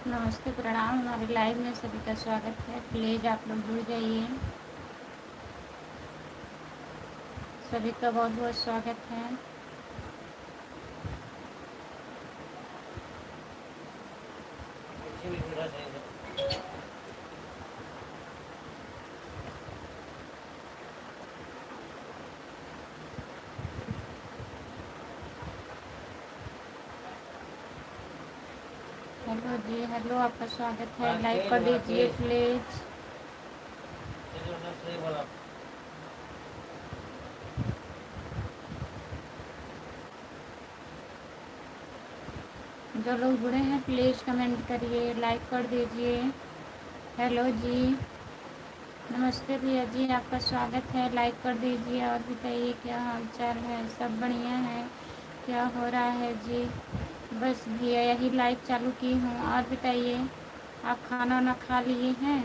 नमस्ते, प्रणाम। हमारे लाइव में सभी का स्वागत है। प्लीज़ आप लोग जुड़ जाइए। सभी का बहुत बहुत स्वागत है। हेलो जी, हेलो, आपका स्वागत है। लाइक कर दीजिए प्लीज़। जो लोग जुड़े हैं प्लीज़ कमेंट करिए, लाइक कर दीजिए। हेलो जी, नमस्ते भैया जी, आपका स्वागत है। लाइक कर दीजिए और बताइए क्या हाल चाल है। सब बढ़िया है? क्या हो रहा है जी? बस भैया यही लाइव चालू की हूँ। और बताइए, आप खाना वाना खा लिए हैं?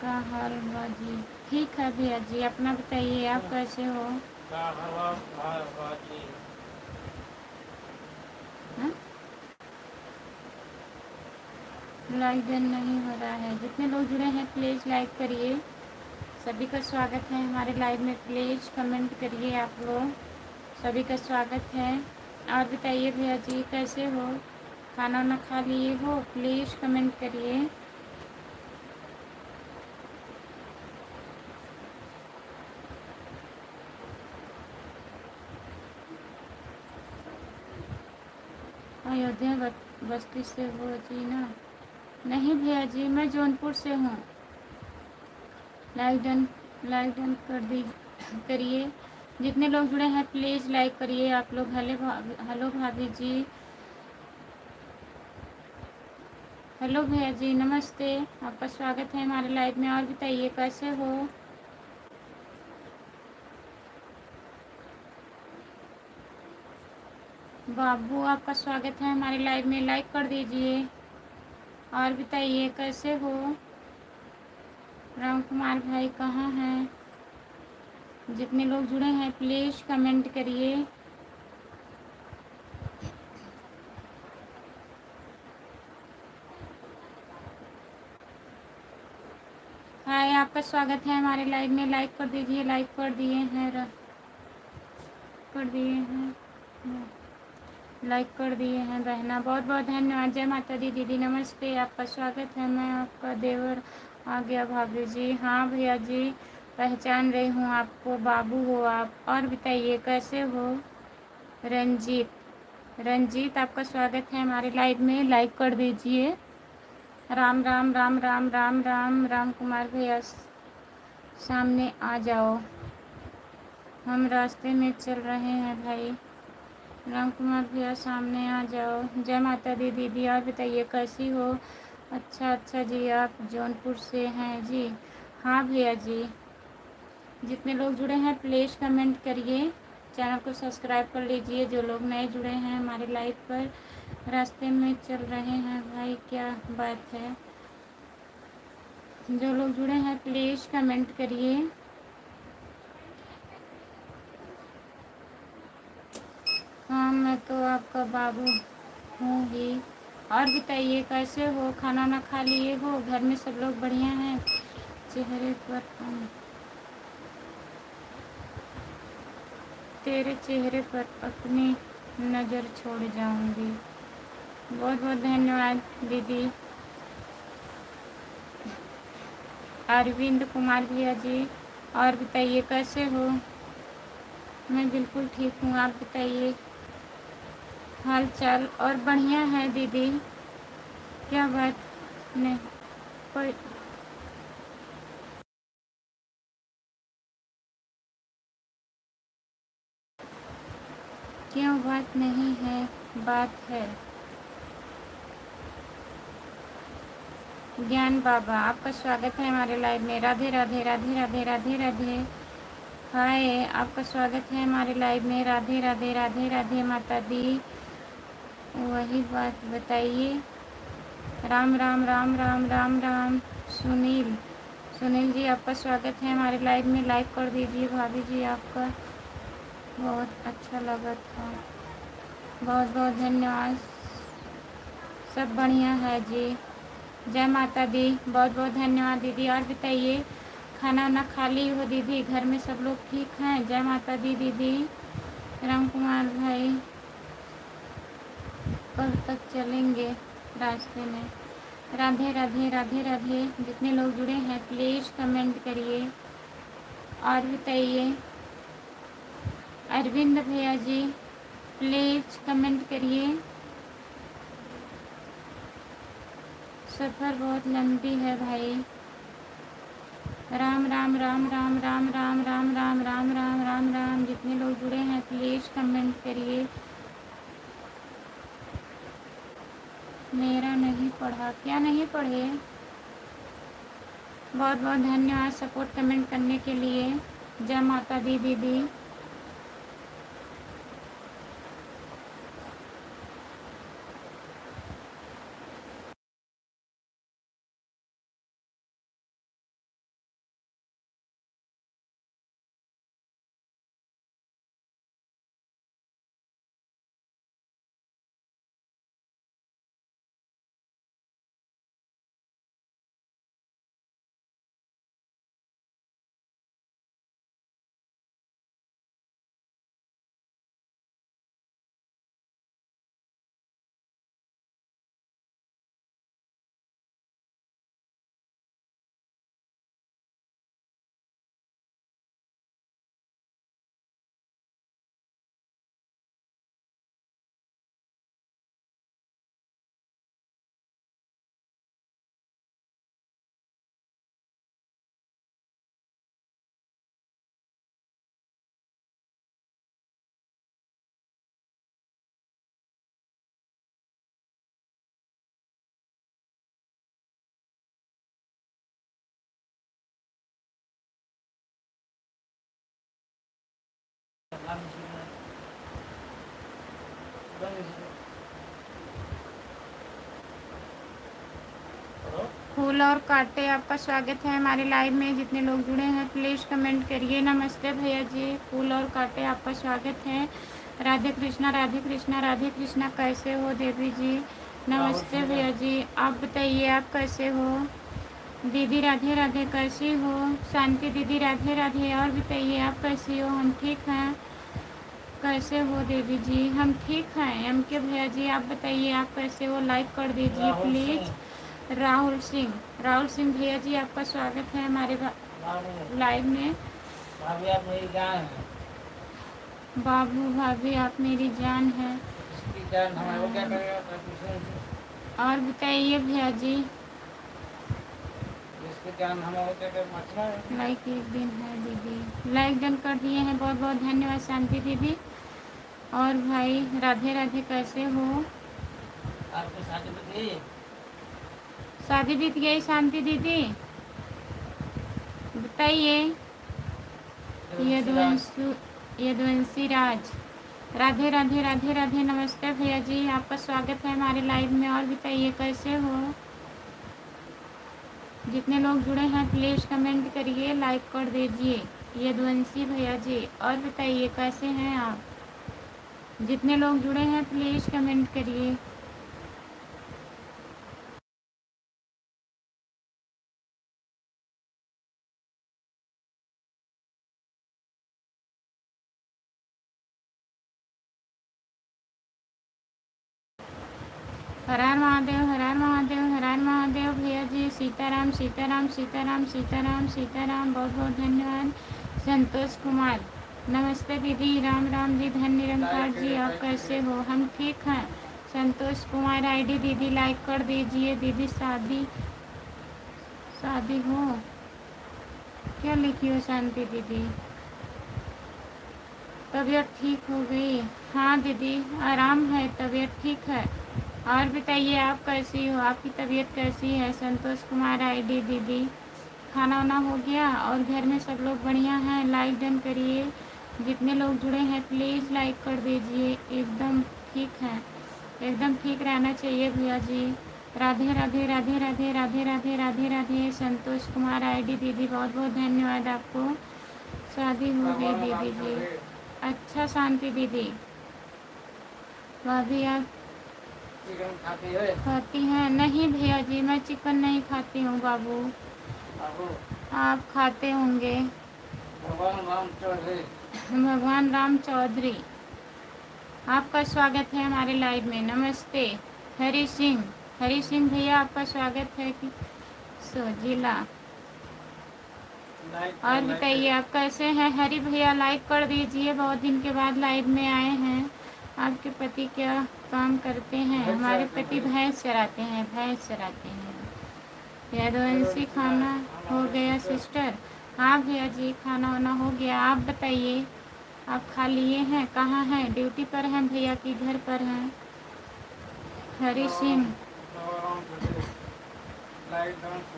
क्या हाल बा जी? ठीक है भैया जी, अपना बताइए, आप कैसे हो? हाँ? लाइक डन नहीं हो रहा है। जितने लोग जुड़े हैं प्लीज़ लाइक करिए। सभी का स्वागत है हमारे लाइव में। प्लीज़ कमेंट करिए आप लोग। सभी का स्वागत है। और बताइए भैया जी, कैसे हो? खाना वाना खा लिए हो? प्लीज़ कमेंट करिए। अयोध्या बस्ती से हो जी ना? नहीं भैया जी, मैं जौनपुर से हूँ। लाइक डन कर दी करिए। जितने लोग जुड़े हैं प्लीज़ लाइक करिए आप लोग। हेलो भाभी जी। हेलो भैया जी, नमस्ते। आपका स्वागत है हमारे लाइव में। और बताइए कैसे हो? बाबू, आपका स्वागत है हमारे लाइव में। लाइक कर दीजिए। और बताइए कैसे हो? राम कुमार भाई कहाँ हैं? जितने लोग जुड़े हैं प्लीज़ कमेंट करिए। हाय, आपका स्वागत है हमारे लाइव में। लाइक कर दीजिए। लाइक कर दिए हैं, कर दिए हैं, लाइक कर दिए हैं बहना। बहुत बहुत धन्यवाद। जय माता दी दीदी, नमस्ते। आपका स्वागत है। मैं आपका देवर आ गया भाभी जी। हाँ भैया जी, पहचान रही हूँ आपको। बाबू हो आप? और बताइए कैसे हो? रंजीत, आपका स्वागत है हमारे लाइव में। लाइक कर दीजिए। राम राम राम राम राम राम। राम कुमार भैया सामने आ जाओ, हम रास्ते में चल रहे हैं भाई। राम कुमार भैया सामने आ जाओ। जय माता दी दीदी। और बताइए कैसी हो? अच्छा अच्छा जी, आप जौनपुर से हैं जी? हाँ भैया जी। जितने लोग जुड़े हैं प्लीज़ कमेंट करिए। चैनल को सब्सक्राइब कर लीजिए। जो लोग नए जुड़े हैं हमारे लाइव पर, रास्ते में चल रहे हैं भाई, क्या बात है? जो लोग जुड़े हैं प्लीज़ कमेंट करिए। हाँ, मैं तो आपका बाबू हूँ ही। और बताइए कैसे हो? खाना ना खा लिए हो? घर में सब लोग बढ़िया हैं? चेहरे पर तेरे चेहरे पर अपनी नज़र छोड़ जाऊंगी। बहुत बहुत धन्यवाद दीदी। अरविंद कुमार भैया जी। और बताइए कैसे हो? मैं बिल्कुल ठीक हूँ, आप बताइए हाल चाल। और बढ़िया है दीदी। क्या बात? नहीं कोई क्यों बात नहीं है? बात है। ज्ञान बाबा, आपका स्वागत है हमारे लाइव में। राधे राधे राधे राधे राधे राधे। हाय, आपका स्वागत है हमारे लाइव में। राधे राधे राधे राधे माता दी। वही बात बताइए। राम राम राम राम राम राम। सुनील जी, आपका स्वागत है हमारे लाइव में। लाइक कर दीजिए भाभी जी, आपका बहुत अच्छा लगा था। बहुत बहुत धन्यवाद। सब बढ़िया है जी। जय माता दी। बहुत बहुत धन्यवाद दीदी। और बताइए, खाना वाना खा ली हो दीदी? घर में सब लोग ठीक हैं? जय माता दी दीदी। राम कुमार भाई, कब तक चलेंगे रास्ते में? राधे राधे राधे राधे। जितने लोग जुड़े हैं प्लीज़ कमेंट करिए। और बताइए, अरविंद भैया जी प्लीज़ कमेंट करिए। सफ़र बहुत लंबी है भाई। राम राम राम राम राम राम राम राम राम राम राम राम। जितने लोग जुड़े हैं प्लीज़ कमेंट करिए। मेरा नहीं पढ़ा, क्या नहीं पढ़े? बहुत बहुत धन्यवाद सपोर्ट कमेंट करने के लिए। जय माता दी दीदी। फूल और कांटे, आपका स्वागत है हमारे लाइव में। जितने लोग जुड़े हैं प्लीज़ कमेंट करिए। नमस्ते भैया जी। फूल और कांटे, आपका स्वागत है। राधे कृष्णा राधे कृष्णा राधे कृष्णा। कैसे हो देवी जी? नमस्ते भैया जी। आप बताइए, आप कैसे हो? दीदी राधे राधे, कैसी हो? शांति दीदी राधे राधे। और बताइए, आप कैसी हो? हम ठीक हैं। कैसे हो देवी जी? हम ठीक हैं। एम के भैया जी, आप बताइए, आप कैसे हो? लाइक कर दीजिए प्लीज़। राहुल सिंह, राहुल सिंह भैया जी, आपका स्वागत है हमारे लाइव में। भाभी आप मेरी जान है। बाबू भाभी आप मेरी जान है। जान हमारे क्या करेगा? और बताइए भैया जी। जान हमारे लाइक एक दिन है दीदी। लाइक डन कर दिए हैं, बहुत बहुत धन्यवाद शांति दीदी। और भाई राधे राधे, कैसे हो? आपकी शादी बीत गई? शादी बीत गई शांति दीदी, बताइए। यदुवंशी राज, राधे राधे राधे राधे। नमस्ते भैया जी, आपका स्वागत है हमारे लाइव में। और बताइए, कैसे हो? जितने लोग जुड़े हैं प्लीज़ कमेंट करिए, लाइक कर दीजिए। यदुवंशी भैया जी, और बताइए कैसे हैं आप? जितने लोग जुड़े हैं प्लीज़ कमेंट करिए। हर हर महादेव, हर हर महादेव, हर हर महादेव भैया जी। सीताराम सीताराम सीताराम सीताराम सीताराम। बहुत बहुत धन्यवाद। संतोष कुमार, नमस्ते दीदी। राम राम जी। धन निरंकार जी, आप कैसे हो? हम ठीक हैं। संतोष कुमार आईडी दीदी लाइक कर दीजिए। दीदी शादी शादी हो क्या लिखी हो शांति दीदी? तबीयत ठीक हो गई? हाँ दीदी, आराम है, तबीयत ठीक है। और बताइए, आप कैसी हो? आपकी तबीयत कैसी है? संतोष कुमार आईडी दीदी। खाना वाना हो गया? और घर में सब लोग बढ़िया हैं? लाइक डन करिए। जितने लोग जुड़े हैं प्लीज़ लाइक कर दीजिए। एकदम ठीक है, एकदम ठीक रहना चाहिए भैया जी। राधे राधे राधे राधे राधे राधे राधे राधे। संतोष कुमार आईडी दीदी, बहुत बहुत धन्यवाद आपको। शादी हो गई दीदी जी। अच्छा शांति दीदी, भाभी आप चिकन खाती है? खाती हैं? नहीं भैया जी, मैं चिकन नहीं खाती हूँ बाबू। बाबू आप खाते होंगे। भगवान राम चौधरी। भगवान राम चौधरी, आपका स्वागत है हमारे लाइव में। नमस्ते। हरी सिंह, हरी सिंह भैया आपका स्वागत है कि सोजिला। और बताइए आप कैसे हैं? हरी भैया लाइक कर दीजिए, बहुत दिन के बाद लाइव में आए हैं। आपके पति क्या काम करते हैं? हमारे पति भैंस चराते हैं, भैंस चराते हैं। यदुवंशी खाना हो गया सिस्टर? हाँ भैया जी, खाना वाना हो गया। आप बताइए, आप खा लिए हैं? कहाँ हैं? ड्यूटी पर हैं भैया कि घर पर हैं? हरी सिंह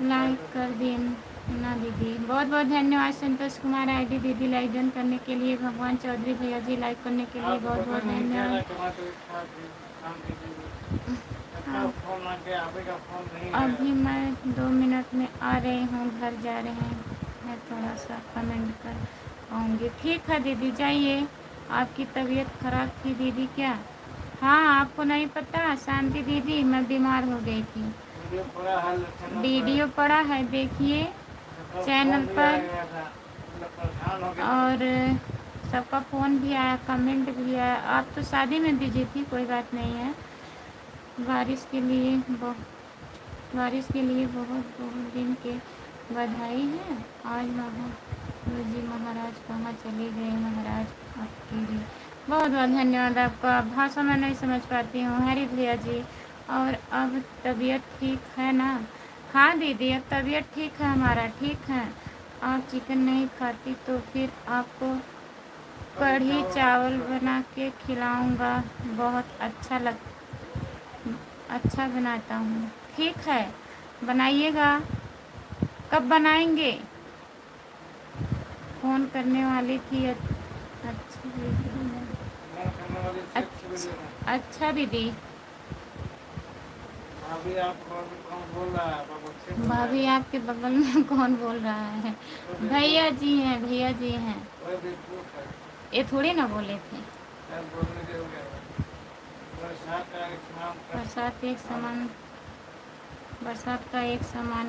लाइक कर दिए ना दीदी, बहुत बहुत धन्यवाद। संतोष कुमार आईडी दीदी लाइक डन करने के लिए। भगवान चौधरी भैया जी लाइक करने के लिए बहुत बहुत धन्यवाद। अभी मैं 2 मिनट में आ रही हूँ, घर जा रहे हैं, थोड़ा सा कमेंट कर आऊँगी। ठीक है दीदी, जाइए। आपकी तबीयत खराब थी दीदी क्या? हाँ, आपको नहीं पता शांति दीदी, मैं बीमार हो गई थी। वीडियो पड़ा है, देखिए चैनल पर। और सबका फ़ोन भी आया, कमेंट भी आया। आप तो शादी में बिजी थी, कोई बात नहीं है। बारिश के लिए बहुत बहुत दिन के बधाई है। आज जी महाराज कहाँ चले गए? महाराज आपके लिए बहुत बहुत धन्यवाद आपका। भाषा मैं नहीं समझ पाती हूँ हरी भैया जी। और अब तबीयत ठीक है ना? हाँ दीदी, अब तबीयत ठीक है, हमारा ठीक है। आप चिकन नहीं खाती तो फिर आपको कढ़ी चावल बना के खिलाऊंगा, बहुत अच्छा बनाता हूँ। ठीक है, बनाइएगा। कब बनाएंगे? फ़ोन करने वाली थी। अच्छा दीदी। भाभी आपके बगल में कौन बोल रहा है? भैया जी हैं, भैया जी हैं। ये थोड़ी ना बोले थे। बरसात का एक समान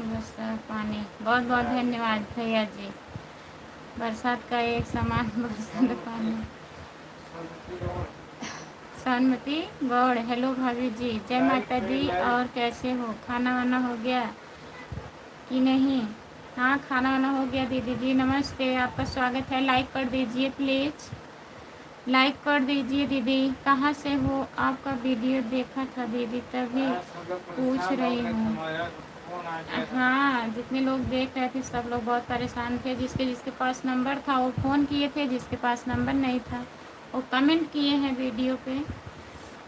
बरसा पानी। बहुत बहुत धन्यवाद भैया जी। बरसात का एक समान बरसात पानी। सनमती गौड़, हेलो भाभी जी, जय माता दी। और कैसे हो? खाना वाना हो गया कि नहीं? हाँ, खाना वाना हो गया दीदी जी। नमस्ते, आपका स्वागत है। लाइक कर दीजिए प्लीज़, लाइक कर दीजिए दीदी। कहाँ से हो? आपका वीडियो देखा था दीदी, तभी पूछ रही हूँ। हाँ, जितने लोग देख रहे थे सब लोग बहुत परेशान थे। जिसके जिसके पास नंबर था वो फ़ोन किए थे, जिसके पास नंबर नहीं था वो कमेंट किए हैं वीडियो पे।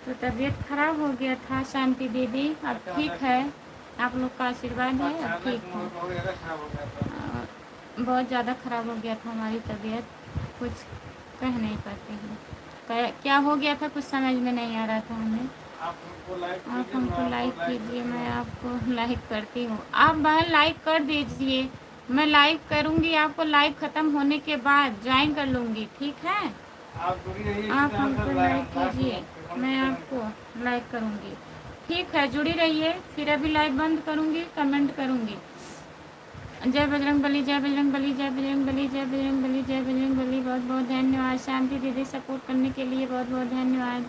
तो तबीयत ख़राब हो गया था शांति दीदी, अब ठीक है। आप लोग का आशीर्वाद है, अब ठीक है। बहुत ज़्यादा ख़राब हो गया था हमारी तबीयत, कुछ कह नहीं पाते हैं। क्या हो गया था कुछ समझ में नहीं आ रहा था हमें। आप हमको लाइक कीजिए, मैं आपको लाइक करती हूँ। आप बहन लाइक कर दीजिए, मैं लाइक करूँगी। आपको लाइव ख़त्म होने के बाद ज्वाइन कर लूँगी, ठीक है? आप हमको लाइक कीजिए, मैं आपको लाइक करूँगी। ठीक है, जुड़ी रहिए। फिर अभी लाइव बंद करूँगी, कमेंट करूँगी। जय बजरंग बली, जय बजरंग बली, जय बजरंग बली, जय बजरंग बली, जय बजरंग बली। बहुत बहुत धन्यवाद शांति दीदी, सपोर्ट करने के लिए बहुत बहुत धन्यवाद।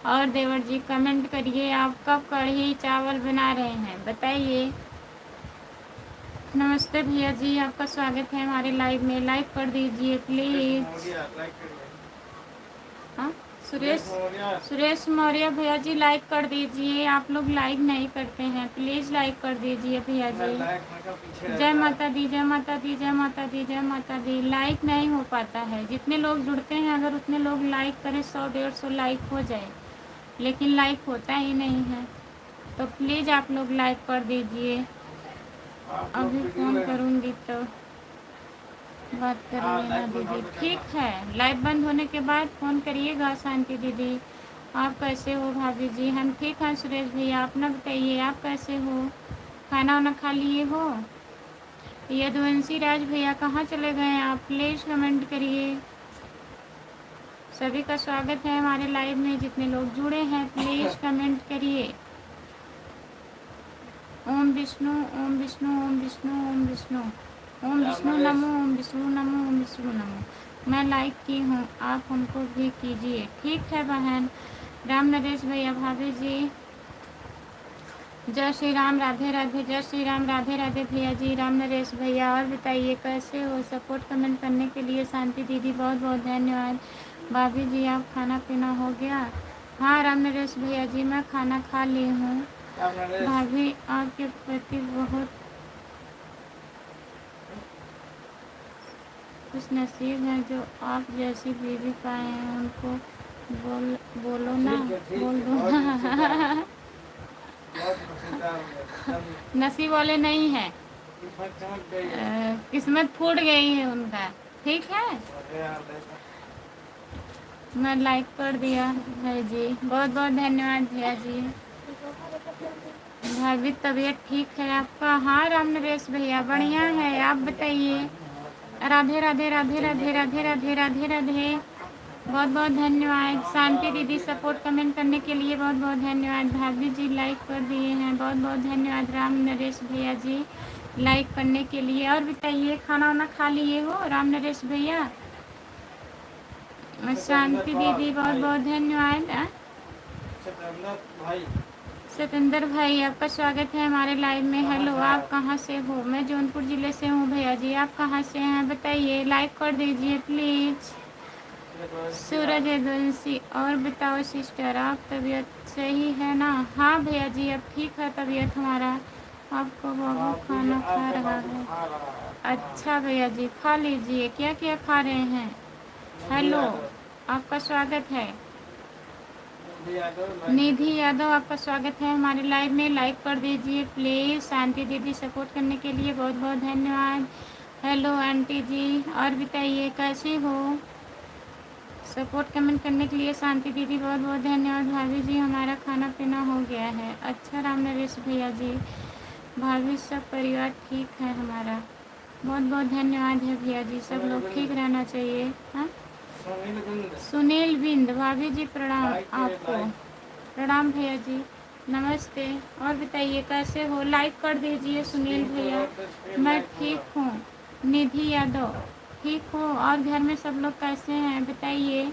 और देवर जी कमेंट करिए, आप कब कढ़ी चावल बना रहे हैं बताइए। नमस्ते भैया जी, आपका स्वागत है हमारे लाइव में। लाइक कर दीजिए प्लीज़। हाँ, सुरेश मौर्य भैया जी लाइक कर दीजिए। आप लोग लाइक नहीं करते हैं, प्लीज़ लाइक कर दीजिए भैया जी। जय माता दी, जय माता दी, जय माता दी, जय माता दी। लाइक नहीं हो पाता है, जितने लोग जुड़ते हैं अगर उतने लोग लाइक करें, 100-150 लाइक हो जाए, लेकिन लाइक होता ही नहीं है। तो प्लीज़ आप लोग लाइक कर दीजिए। अभी फ़ोन करूँगी तो बात कर लेना दीदी, ठीक है? लाइव बंद होने के बाद फ़ोन करिएगा शांति दीदी। आप कैसे हो भाभी जी? हम ठीक हैं सुरेश भैया, अपना बताइए, आप कैसे हो? खाना वाना खा लिए हो? यदुवंशी राज भैया कहाँ चले गए हैं आप? प्लीज़ कमेंट करिए। सभी का स्वागत है हमारे लाइव में, जितने लोग जुड़े हैं प्लीज़ कमेंट करिए। ओम विष्णु ओम विष्णु ओम विष्णु ओम विष्णु ओम विष्णु नमो ओम विष्णु नमो ओम विष्णु नमो। मैं लाइक की हूँ, आप हमको भी कीजिए। ठीक है बहन। राम नरेश भैया, भाभी जी, जय श्री राम, राधे राधे। जय श्री राम, राधे राधे भैया जी, राम नरेश भैया। और बताइए कैसे हो? सपोर्ट कमेंट करने के लिए शांति दीदी बहुत बहुत धन्यवाद। भाभी जी, आप खाना पीना हो गया? हाँ राम नरेश भैया जी, मैं खाना खा ली हूँ। भाभी, आपके प्रति बहुत खुश नसीब हैं जो आप जैसी बीवी पाए हैं। उनको बोलो ना, बोल दो ना। नसीब वाले नहीं है, किस्मत फूट गई है उनका। ठीक है, मैं लाइक कर दिया है जी, बहुत बहुत धन्यवाद भैया जी। भाभी तबीयत ठीक है आपका? हाँ राम नरेश भैया बढ़िया है, आप बताइए। राधे राधे राधे राधे राधे राधे राधे राधे। बहुत बहुत धन्यवाद। शांति दीदी, सपोर्ट कमेंट करने के लिए बहुत बहुत धन्यवाद। भाभी जी लाइक कर दिए हैं, बहुत बहुत धन्यवाद। राम नरेश भैया जी लाइक करने के लिए। और बताइए, खाना वाना खा लिए हो राम नरेश भैया? शांति दीदी बहुत बहुत धन्यवाद। सतेंद्र भाई, आपका स्वागत है हमारे लाइव में। हेलो, आप कहाँ से हो? मैं जौनपुर ज़िले से हूँ भैया जी, आप कहाँ से हैं बताइए, लाइक कर दीजिए प्लीज़। सूरज एजेंसी, और बताओ सिस्टर, आप तबीयत सही है ना? हाँ भैया जी, अब ठीक है तबीयत हमारा। आपको बाबू खाना खा रहा है? अच्छा भैया जी, खा लीजिए। क्या क्या खा रहे हैं? हेलो, आपका स्वागत है। निधि यादव, आपका स्वागत है हमारे लाइव में, लाइक कर दीजिए प्लीज़। शांति दीदी, सपोर्ट करने के लिए बहुत बहुत धन्यवाद। हेलो आंटी जी, और बताइए कैसी हो? सपोर्ट कमेंट करने के लिए शांति दीदी बहुत बहुत धन्यवाद। भाभी जी, हमारा खाना पीना हो गया है। अच्छा राम नरेश भैया जी, भाभी सब परिवार ठीक है हमारा? बहुत बहुत धन्यवाद है भैया जी, सब लोग ठीक रहना चाहिए। हाँ, सुनील बिंद, भाभी जी प्रणाम आपको। प्रणाम भैया जी, नमस्ते। और बताइए कैसे हो? लाइक कर दीजिए सुनील भैया। मैं ठीक हूँ। निधि यादव, ठीक हो? और घर में सब लोग कैसे हैं बताइए।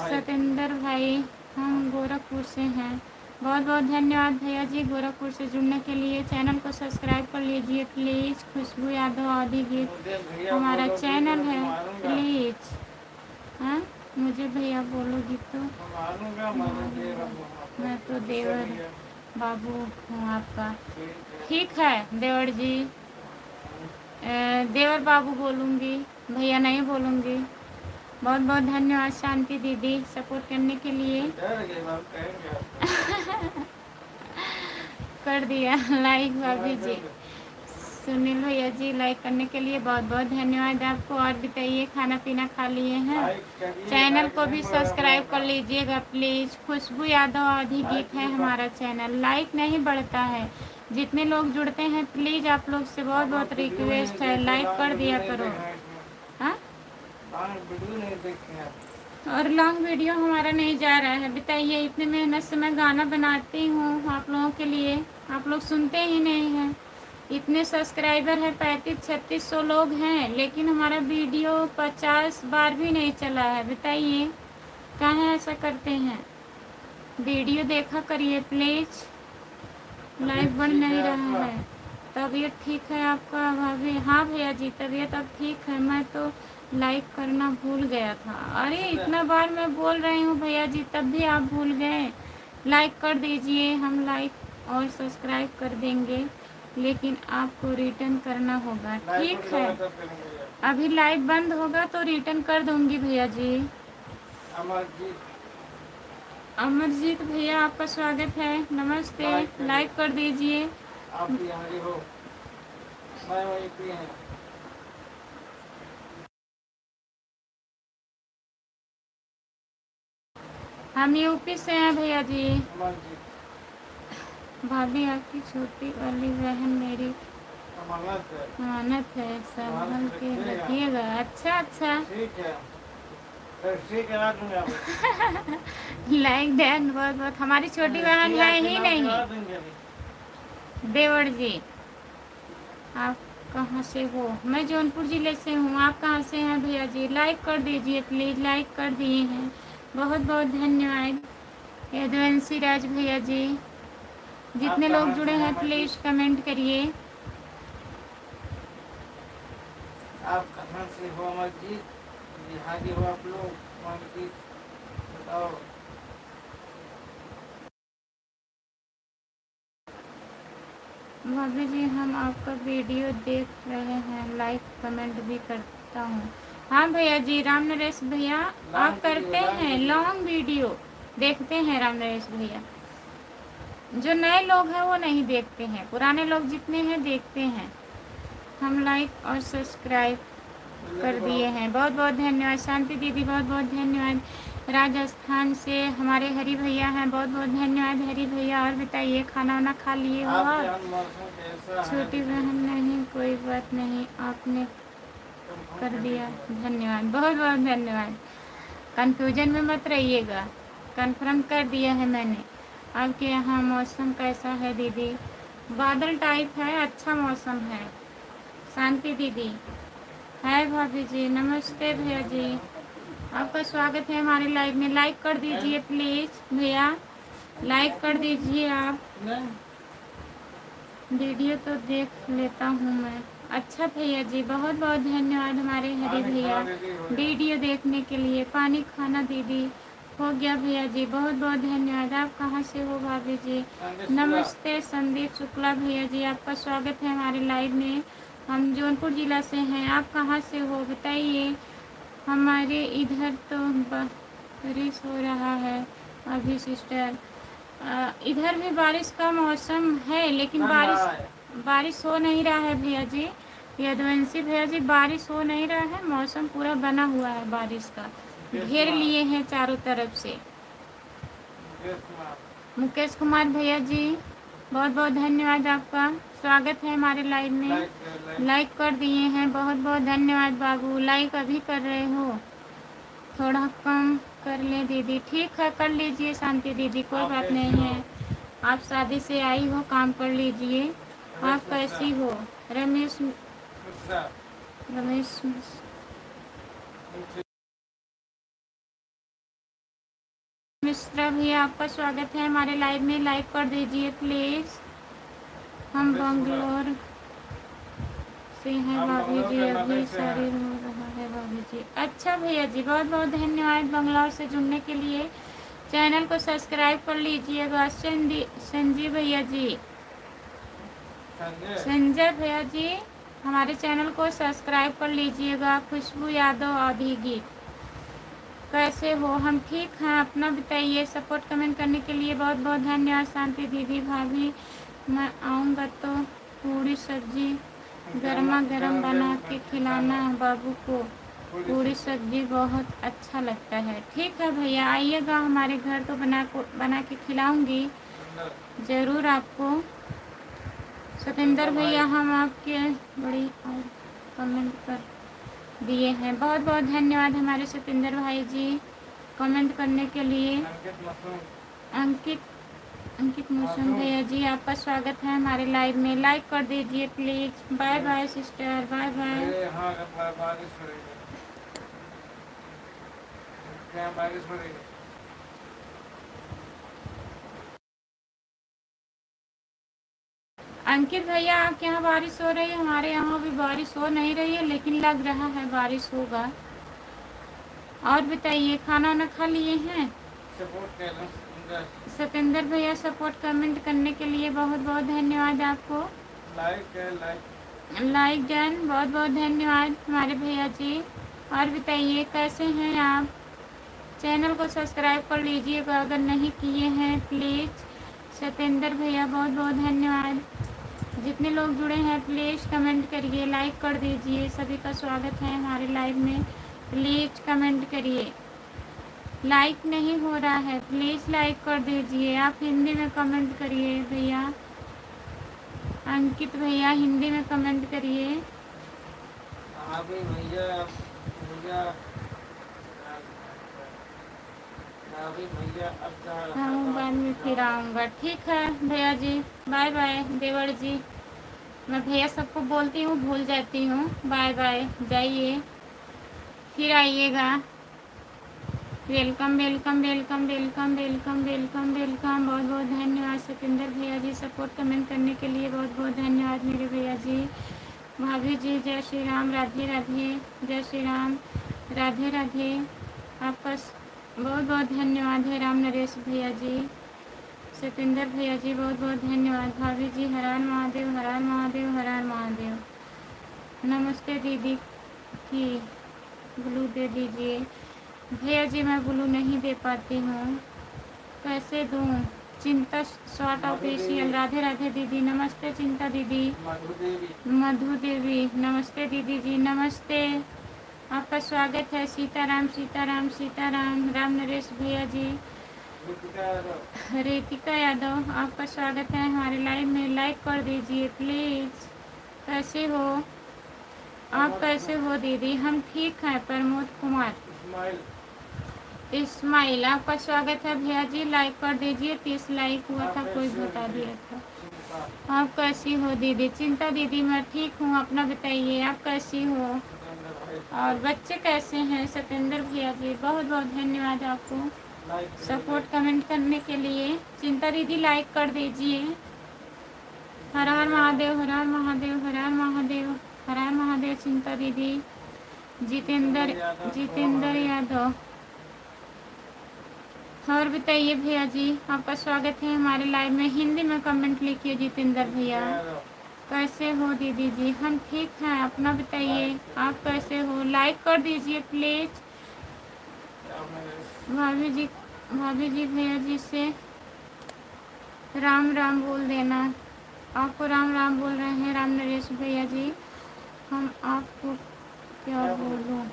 सतेंद्र भाई, हम गोरखपुर से हैं। बहुत बहुत धन्यवाद भैया जी गोरखपुर से जुड़ने के लिए। चैनल को सब्सक्राइब कर लीजिए प्लीज़। खुशबू यादव आदि गीत हमारा चैनल है, प्लीज़। हाँ, मुझे भैया बोलोगी तो मैं तो देवर बाबू हूँ आपका। ठीक है देवर जी, देवर बाबू बोलूँगी, भैया नहीं बोलूँगी। बहुत बहुत धन्यवाद शांति दीदी, सपोर्ट करने के लिए। कर दिया लाइक भाभी जी। सुनील भैया जी, लाइक करने के लिए बहुत बहुत धन्यवाद आपको। और बताइए, खाना पीना खा लिए हैं? चैनल को भी सब्सक्राइब कर लीजिएगा प्लीज़। खुशबू यादव आदि गीत है हमारा चैनल। लाइक नहीं बढ़ता है, जितने लोग जुड़ते हैं प्लीज़ आप लोग से बहुत बहुत रिक्वेस्ट है, लाइक कर दिया करो। हाँ, और लॉन्ग वीडियो हमारा नहीं जा रहा है बताइए। इतनी मेहनत से मैं गाना बनाती हूँ आप लोगों के लिए, आप लोग सुनते ही नहीं हैं। इतने सब्सक्राइबर हैं, 3500-3600 लोग हैं, लेकिन हमारा वीडियो 50 बार भी नहीं चला है बताइए। कहाँ ऐसा करते हैं? वीडियो देखा करिए प्लीज़। लाइव बढ़ नहीं रहा है। तबीयत ठीक है आपका भाभी? हाँ भैया जी, तबीयत अब ठीक है। मैं तो लाइक करना भूल गया था। अरे इतना बार मैं बोल रही हूँ भैया जी, तब भी आप भूल गए। लाइक कर दीजिए, हम लाइक और सब्सक्राइब कर देंगे, लेकिन आपको रिटर्न करना होगा। ठीक है, अभी लाइव बंद होगा तो रिटर्न कर दूंगी भैया जी। अमरजीत भैया, आपका स्वागत है, नमस्ते। लाइक कर दीजिए। हम यूपी से हैं भैया जी। भाभी, आपकी छोटी वाली बहन मेरी अमानत है, संभल के रखिएगा। अच्छा अच्छा, लाइक देन बहुत बहुत। हमारी छोटी बहन है ही नहीं। देवर जी, आप कहाँ से हो? मैं जौनपुर ज़िले से हूँ। आप कहाँ से हैं भैया जी? लाइक कर दीजिए प्लीज़। लाइक कर दिए हैं, बहुत बहुत धन्यवाद। यदुवंशी राज भैया जी, आप जितने लोग कहाँ से जुड़े हैं हैं अमर जी? प्लीज़ कमेंट करिए। आप कहाँ से हो अमर जी? बिहारी हो आप लोग? अमर जी बताओ। भाभी जी, हम आपका वीडियो देख रहे हैं, लाइक कमेंट भी करता हूँ। हाँ भैया जी, राम नरेश भैया, आप लॉन्ग वीडियो करते लॉन्ग हैं वीडियो। लॉन्ग वीडियो, देखते हैं राम नरेश भैया। जो नए लोग हैं वो नहीं देखते हैं, पुराने लोग जितने हैं देखते हैं। हम लाइक और सब्सक्राइब कर दिए हैं, बहुत बहुत धन्यवाद। शांति दीदी, बहुत बहुत धन्यवाद। राजस्थान से हमारे हरी भैया हैं, बहुत बहुत धन्यवाद हरी भैया। और बताइए, खाना वाना खा लिए हो? आपके और यहाँ मौसम कैसा है छोटी दीदी? बहन नहीं, कोई बात नहीं, आपने तुम फोन कर कर दिया, दीजिए। धन्यवाद, बहुत बहुत धन्यवाद। कंफ्यूजन में मत रहिएगा, कंफर्म कर दिया है मैंने। आपके यहाँ मौसम कैसा है दीदी? बादल टाइप है, अच्छा मौसम है। शांति दीदी, हाय भाभी जी, नमस्ते भैया जी, आपका स्वागत है हमारे लाइव में। लाइक कर दीजिए प्लीज़ भैया, लाइक कर दीजिए आप। वीडियो तो देख लेता हूँ मैं। अच्छा भैया जी, बहुत बहुत धन्यवाद हमारे हरी भैया वीडियो देखने के लिए। पानी खाना दीदी हो गया भैया जी, बहुत बहुत धन्यवाद। आप कहाँ से हो भाभी जी? नमस्ते संदीप शुक्ला भैया जी, आपका स्वागत है हमारे लाइव में। हम जौनपुर ज़िला से हैं, आप कहाँ से हो बताइए? हमारे इधर तो बारिश हो रहा है अभी सिस्टर। इधर भी बारिश का मौसम है, लेकिन बारिश हो नहीं रहा है भैया जी। यदुवंशी भैया जी, बारिश हो नहीं रहा है, मौसम पूरा बना हुआ है बारिश का, घेर लिए हैं चारों तरफ से। मुकेश कुमार भैया जी, बहुत बहुत धन्यवाद, आपका स्वागत है हमारे लाइव में। लाइक कर दिए हैं, बहुत बहुत धन्यवाद बाबू। लाइक अभी कर रहे हो, थोड़ा कम कर ले दीदी। ठीक है, कर लीजिए शांति दीदी, कोई बात नहीं है। आप शादी से आई हो, काम कर लीजिए। आप कैसी हो? रमेश रमेश मिश्रा भैया, आपका स्वागत है हमारे लाइव में। लाइक कर दीजिए प्लीज़। हम बंगलोर से हैं भाभी जी, अभी सारी हो रहा है भाभी जी। अच्छा भैया जी, बहुत बहुत धन्यवाद बंगलौर से जुड़ने के लिए। चैनल को सब्सक्राइब कर लीजिएगा। संजीव भैया जी, संजय भैया जी, हमारे चैनल को सब्सक्राइब कर लीजिएगा। खुशबू यादव आधी गीत, कैसे हो? हम ठीक हैं, अपना बताइए। सपोर्ट कमेंट करने के लिए बहुत बहुत धन्यवाद। शांति दीदी, भाभी मैं आऊँगा तो पूरी सब्जी गर्मा गर्म बना के खिलाना बाबू को। पूरी सब्जी बहुत अच्छा लगता है। ठीक है भैया, आइएगा हमारे घर तो बना के खिलाऊंगी ज़रूर आपको। सतेंद्र भैया, हम आपके बड़ी और कमेंट कर दिए हैं, बहुत बहुत धन्यवाद हमारे सतेंद्र भाई जी कमेंट करने के लिए। अंकित अंकित मौसम भैया जी, आपका स्वागत है हमारे लाइव में। लाइक कर दीजिए प्लीज़। बाय बाय सिस्टर, बाय बाय। बारिश हो रही है। अंकित भैया, आपके यहाँ बारिश हो रही है? हमारे यहाँ भी बारिश हो नहीं रही है, लेकिन लग रहा है बारिश होगा। और बताइए, खाना वाना खा लिए हैं? सतेंद्र भैया, सपोर्ट कमेंट करने के लिए बहुत बहुत धन्यवाद आपको। लाइक डन, बहुत बहुत धन्यवाद हमारे भैया जी। और बताइए, कैसे हैं आप? चैनल को सब्सक्राइब कर लीजिएगा अगर नहीं किए हैं प्लीज़। सतेंद्र भैया, बहुत बहुत धन्यवाद। जितने लोग जुड़े हैं प्लीज़ कमेंट करिए, लाइक कर दीजिए। सभी का स्वागत है हमारे लाइव में, प्लीज़ कमेंट करिए। लाइक नहीं हो रहा है, प्लीज़ लाइक कर दीजिए। आप हिंदी में कमेंट करिए भैया। अंकित भैया, हिंदी में कमेंट करिए। अभी भैया अब जा रहा हाँ, बाद में फिर आऊँगा। ठीक है भैया जी, बाय बाय देवर जी। मैं भैया सबको बोलती हूँ, भूल जाती हूँ। बाय बाय, जाइए, फिर आइएगा। Welcome welcome welcome welcome welcome welcome welcome. बहुत बहुत धन्यवाद सतेंद्र भैया जी, सपोर्ट कमेंट करने के लिए बहुत बहुत धन्यवाद मेरे भैया जी। भाभी जी जय श्री राम, राधे राधे, जय श्री राम, राधे राधे। आपका बहुत बहुत धन्यवाद है राम नरेश भैया जी, सतेंद्र भैया जी बहुत बहुत धन्यवाद। भाभी जी हर हर महादेव, हर हर महादेव, हर हर महादेव। नमस्ते दीदी की ब्लू दे दीजिए। भैया जी मैं ब्लू नहीं दे पाती हूँ, कैसे दूँ? चिंता शॉर्ट ऑफिशियल, राधे राधे दीदी, नमस्ते चिंता दीदी। मधु देवी नमस्ते दीदी जी, नमस्ते, आपका स्वागत है। सीताराम सीताराम सीताराम, राम नरेश भैया जी। रितिका यादव आपका स्वागत है हमारे लाइव में, लाइक कर दीजिए प्लीज़। कैसे हो आप, कैसे हो दीदी? हम ठीक हैं। प्रमोद कुमार इस्माइल आपका स्वागत है भैया जी, लाइक कर दीजिए। 30 लाइक हुआ था, कोई बता दिया था। आप कैसी हो दीदी? चिंता दीदी मैं ठीक हूँ, अपना बताइए आप कैसी हो? और बच्चे कैसे हैं? सतेंद्र भैया जी बहुत बहुत धन्यवाद आपको सपोर्ट कमेंट करने के लिए। चिंता दीदी लाइक कर दीजिए। हर हर महादेव, हर हर महादेव, हर हर महादेव, हर हर महादेव। चिंता दीदी, जितेंद्र यादव। और बताइए भैया जी, आपका स्वागत है हमारे लाइव में। हिंदी में कमेंट लिखिए जितेंद्र भैया। कैसे हो दीदी जी? हम ठीक हैं, अपना बताइए आप कैसे हो? लाइक कर दीजिए प्लीज। भाभी जी भैया जी से राम राम बोल देना। आपको राम राम बोल रहे हैं राम नरेश भैया जी। हम आपको क्या बोलूं?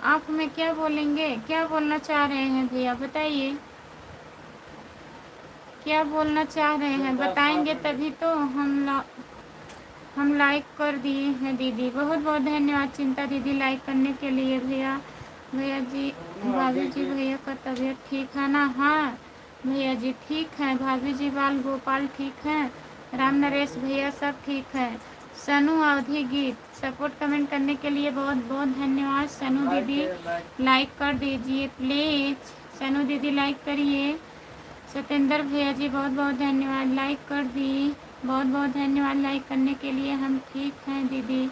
आप हमें क्या बोलेंगे? क्या बोलना चाह रहे हैं भैया बताइए, क्या बोलना चाह रहे हैं? बताएंगे तभी तो। हम लाइक कर दिए हैं दीदी, बहुत बहुत धन्यवाद चिंता दीदी लाइक करने के लिए। भैया जी, भाभी जी भैया का तबीयत ठीक है ना? हाँ भैया जी ठीक है। भाभी जी बाल गोपाल ठीक हैं। राम नरेश भैया सब ठीक है। सनु अवधि गीत सपोर्ट कमेंट करने के लिए बहुत बहुत धन्यवाद। सनु दीदी लाइक कर दीजिए प्लीज। सनु दीदी लाइक करिए। सतेंद्र भैया जी बहुत बहुत धन्यवाद, लाइक कर दी। बहुत बहुत धन्यवाद लाइक करने के लिए। हम ठीक हैं दीदी।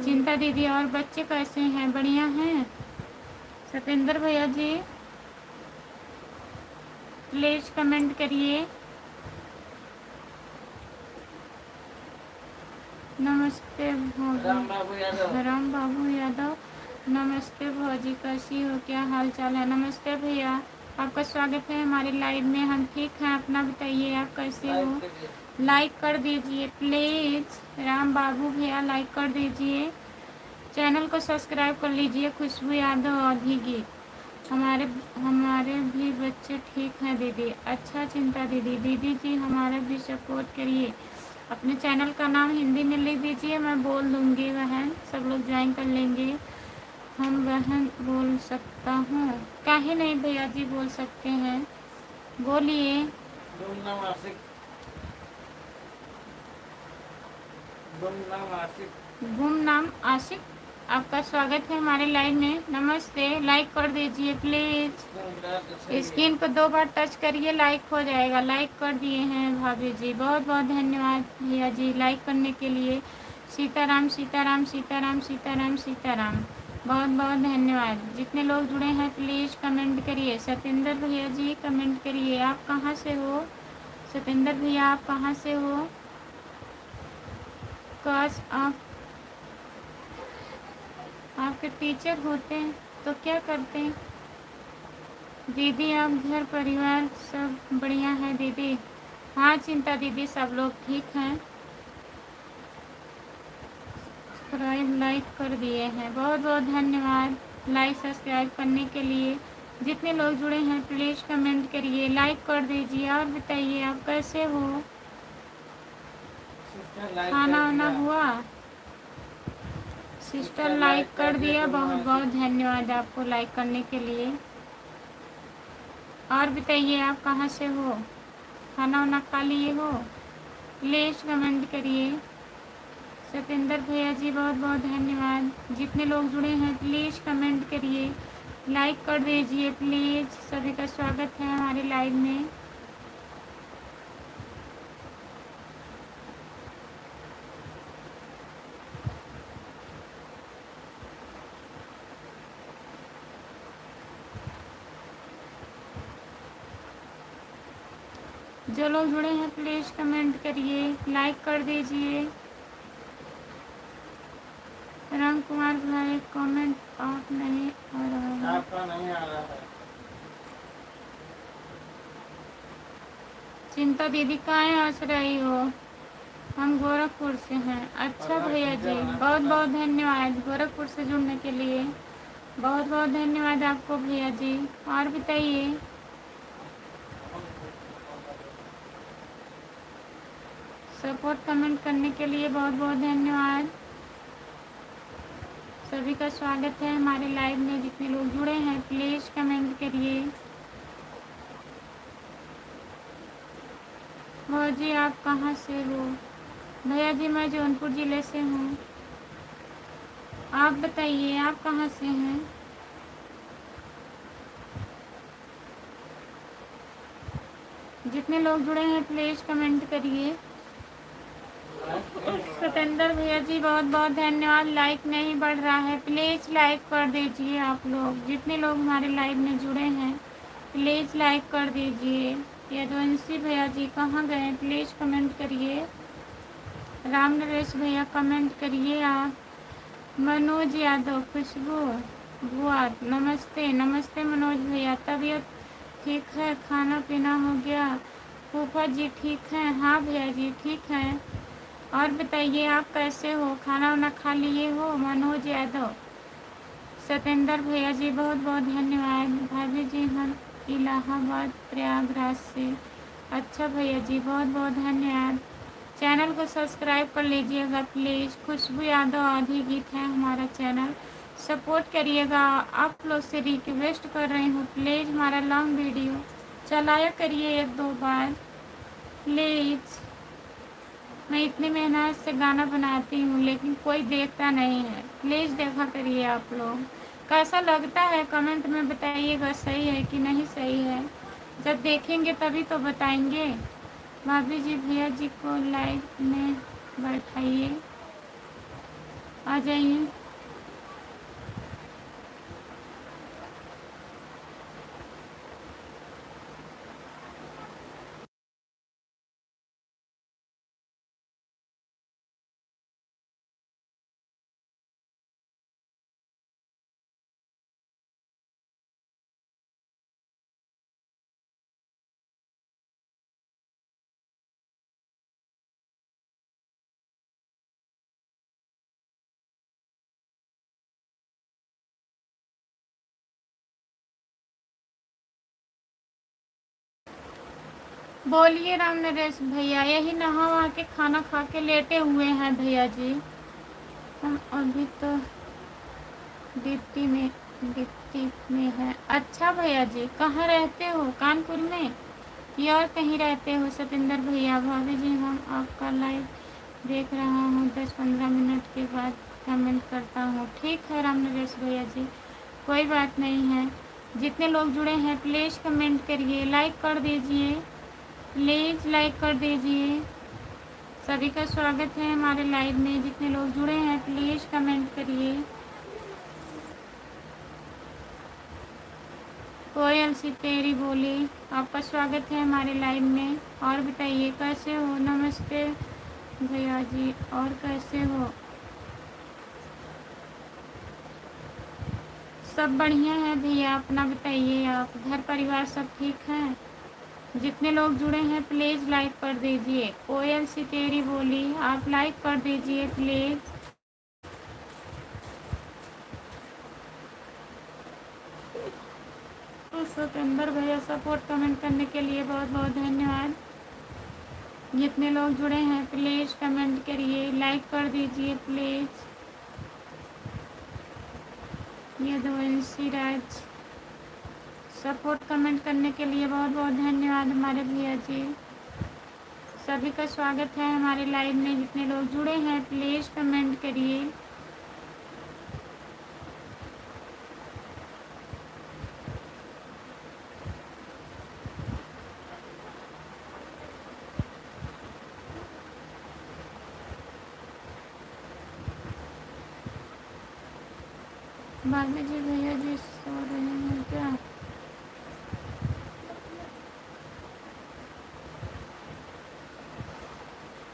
चिंता दीदी और बच्चे कैसे हैं? बढ़िया हैं। सतेंद्र भैया जी प्लीज कमेंट करिए। नमस्ते राम बाबू यादव। नमस्ते भौजी, कैसी हो? क्या हाल चाल है? नमस्ते भैया, आपका स्वागत है हमारे लाइव में। हम ठीक हैं, अपना बताइए आप कैसे हो? लाइक कर दीजिए प्लीज। राम बाबू भैया लाइक कर दीजिए। चैनल को सब्सक्राइब कर लीजिए। खुशबू यादव अवधि गीत। हमारे भी बच्चे ठीक हैं दीदी। अच्छा चिंता दीदी, दीदी जी हमारा भी सपोर्ट करिए। अपने चैनल का नाम हिंदी में लिख दीजिए, मैं बोल दूंगी बहन, सब लोग ज्वाइन कर लेंगे। हम बहन बोल सकता हूँ? काहे नहीं भैया जी, बोल सकते हैं, बोलिए। गुमनाम आशिक आपका स्वागत है हमारे लाइव में। नमस्ते, लाइक कर दीजिए प्लीज। स्क्रीन को 2 बार टच करिए, लाइक हो जाएगा। लाइक कर दिए हैं भाभी जी, बहुत बहुत धन्यवाद भैया जी लाइक करने के लिए। सीताराम सीताराम सीताराम सीताराम सीताराम, बहुत बहुत धन्यवाद। जितने लोग जुड़े हैं प्लीज़ कमेंट करिए। सतेंद्र भैया जी कमेंट करिए, आप कहाँ से हो? सतेंद्र भैया आप कहाँ से हो? काश आपके टीचर होते तो क्या करते? दीदी आप घर परिवार सब बढ़िया है दीदी? हाँ चिंता दीदी सब लोग ठीक हैं। सब्सक्राइब लाइक कर दिए हैं, बहुत बहुत धन्यवाद लाइक सब्सक्राइब करने के लिए। जितने लोग जुड़े हैं प्लीज़ कमेंट करिए, लाइक कर दीजिए। और बताइए आप कैसे हो? खाना वाना हुआ? सिस्टर लाइक कर दिया, बहुत बहुत धन्यवाद आपको लाइक करने के लिए। और बताइए आप कहाँ से हो, खाना वाना खा लिए हो? प्लीज़ कमेंट करिए। सतेंद्र भैया जी बहुत बहुत धन्यवाद। जितने लोग जुड़े हैं प्लीज़ कमेंट करिए, लाइक कर दीजिए प्लीज़। सभी का स्वागत है हमारे लाइव में। जो लोग जुड़े हैं प्लीज़ कमेंट करिए, लाइक कर दीजिए। राम कुमार भाई कमेंट आप नहीं आ रहा है। आपका नहीं आ रहा है। चिंता दीदी कहाँ हंस रही हो? हम गोरखपुर से हैं। अच्छा भैया जी बहुत बहुत धन्यवाद गोरखपुर से जुड़ने के लिए। बहुत बहुत धन्यवाद आपको भैया जी। और बताइए। सपोर्ट कमेंट करने के लिए बहुत बहुत धन्यवाद। सभी का स्वागत है हमारे लाइव में। जितने लोग जुड़े हैं प्लीज़ कमेंट करिए। भैया जी आप कहाँ से हो? भैया जी मैं जौनपुर ज़िले से हूँ। आप बताइए आप कहाँ से हैं? जितने लोग जुड़े हैं प्लीज़ कमेंट करिए। सतेंद्र भैया जी बहुत बहुत धन्यवाद। लाइक नहीं बढ़ रहा है, प्लीज़ लाइक कर दीजिए आप लोग। जितने लोग हमारे लाइव में जुड़े हैं प्लीज़ लाइक कर दीजिए। यदुवंशी भैया जी कहाँ गए? प्लीज़ कमेंट करिए। राम नरेश भैया कमेंट करिए आप। मनोज यादव, खुशबू बुआ नमस्ते। नमस्ते मनोज भैया। तबीयत ठीक है? खाना पीना हो गया? फूफा जी ठीक हैं? हाँ भैया जी ठीक हैं। और बताइए आप कैसे हो? खाना वाना खा लिए हो? मनोज यादव। सतेंद्र भैया जी बहुत बहुत धन्यवाद। भाभी जी हम इलाहाबाद प्रयागराज से। अच्छा भैया जी बहुत बहुत धन्यवाद। चैनल को सब्सक्राइब कर लीजिएगा प्लीज़। खुशबू यादव आधी गीत है हमारा चैनल, सपोर्ट करिएगा। आप लोग से रिक्वेस्ट कर रही हूँ प्लीज़ हमारा लॉन्ग वीडियो चलाया करिए एक दो बार प्लीज़। मैं इतनी मेहनत से गाना बनाती हूँ लेकिन कोई देखता नहीं है। प्लीज़ देखा करिए आप लोग। कैसा लगता है कमेंट में बताइएगा, सही है कि नहीं सही है। जब देखेंगे तभी तो बताएंगे। भाभी जी भैया जी को लाइव में बैठाइए, आ जाइए। बोलिए राम नरेश भैया। यही नहा वहा के खाना खा के लेटे हुए हैं भैया जी। हम अभी तो डिप्टी में है। अच्छा भैया जी कहाँ रहते हो? कानपुर में या और कहीं रहते हो? सतेंद्र भैया भाभी जी हम आपका लाइव देख रहा हूँ, 10-15 मिनट के बाद कमेंट करता हूँ। ठीक है राम नरेश भैया जी कोई बात नहीं है। जितने लोग जुड़े हैं प्लीज़ कमेंट करिए, लाइक कर दीजिए प्लीज़, लाइक कर दीजिए। सभी का स्वागत है हमारे लाइव में। जितने लोग जुड़े हैं प्लीज़ कमेंट करिए। कोयल सी तेरी बोली, आपका स्वागत है हमारे लाइव में। और बताइए कैसे हो? नमस्ते भैया जी और कैसे हो? सब बढ़िया है भैया, अपना बताइए आप। घर परिवार सब ठीक है? जितने लोग जुड़े हैं प्लीज़ लाइक कर दीजिए। कोयल सी तेरी बोली आप लाइक कर दीजिए प्लीज़। सतेंद्र भैया सपोर्ट कमेंट करने के लिए बहुत बहुत धन्यवाद। जितने लोग जुड़े हैं प्लीज़ कमेंट करिए, लाइक कर दीजिए please. Yaduvanshi Raj support comment करने के लिए बहुत बहुत धन्यवाद हमारे भैया जी। सभी का स्वागत है हमारे लाइव में। जितने लोग जुड़े हैं प्लीज़ कमेंट करिए। भाभी जी भैया जी सो रहे हैं क्या?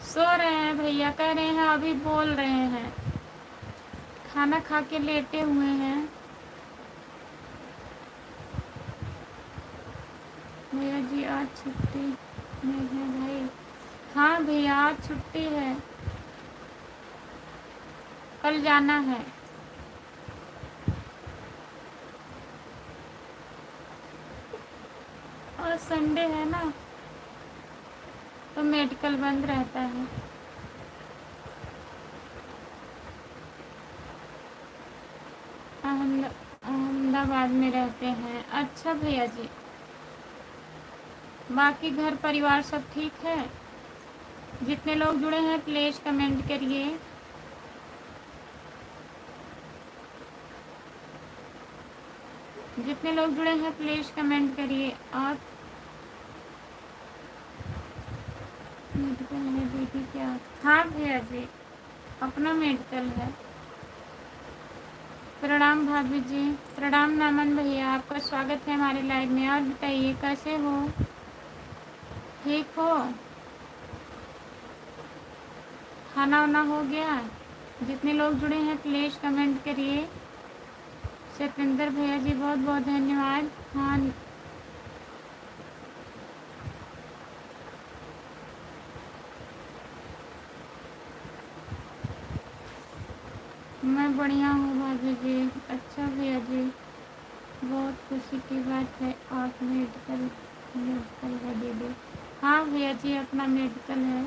सो रहे हैं भैया, कह रहे हैं अभी बोल रहे हैं। खाना खा के लेटे हुए हैं। भैया जी आज छुट्टी में है भाई। हाँ भैया आज छुट्टी है, कल जाना है। और संडे है ना तो मेडिकल बंद रहता है। अहमदाबाद में रहते हैं। अच्छा भैया जी, बाकी घर परिवार सब ठीक है? जितने लोग जुड़े हैं प्लीज़ कमेंट करिए। जितने लोग जुड़े हैं प्लीज़ कमेंट करिए। और मेडिकल है दीदी क्या? हाँ भैया जी अपना मेडिकल है। प्रणाम भाभी जी। प्रणाम नामन भैया, आपका स्वागत है हमारे लाइव में। और बताइए कैसे हो, ठीक हो? खाना वाना हो गया? जितने लोग जुड़े हैं प्लीज़ कमेंट करिए। सतेंद्र भैया जी बहुत बहुत धन्यवाद। हाँ मैं बढ़िया हूँ भाभी जी। अच्छा भैया जी बहुत खुशी की बात है, आप मेडिकल मेडिकल है दीदी। हाँ भैया जी अपना मेडिकल है।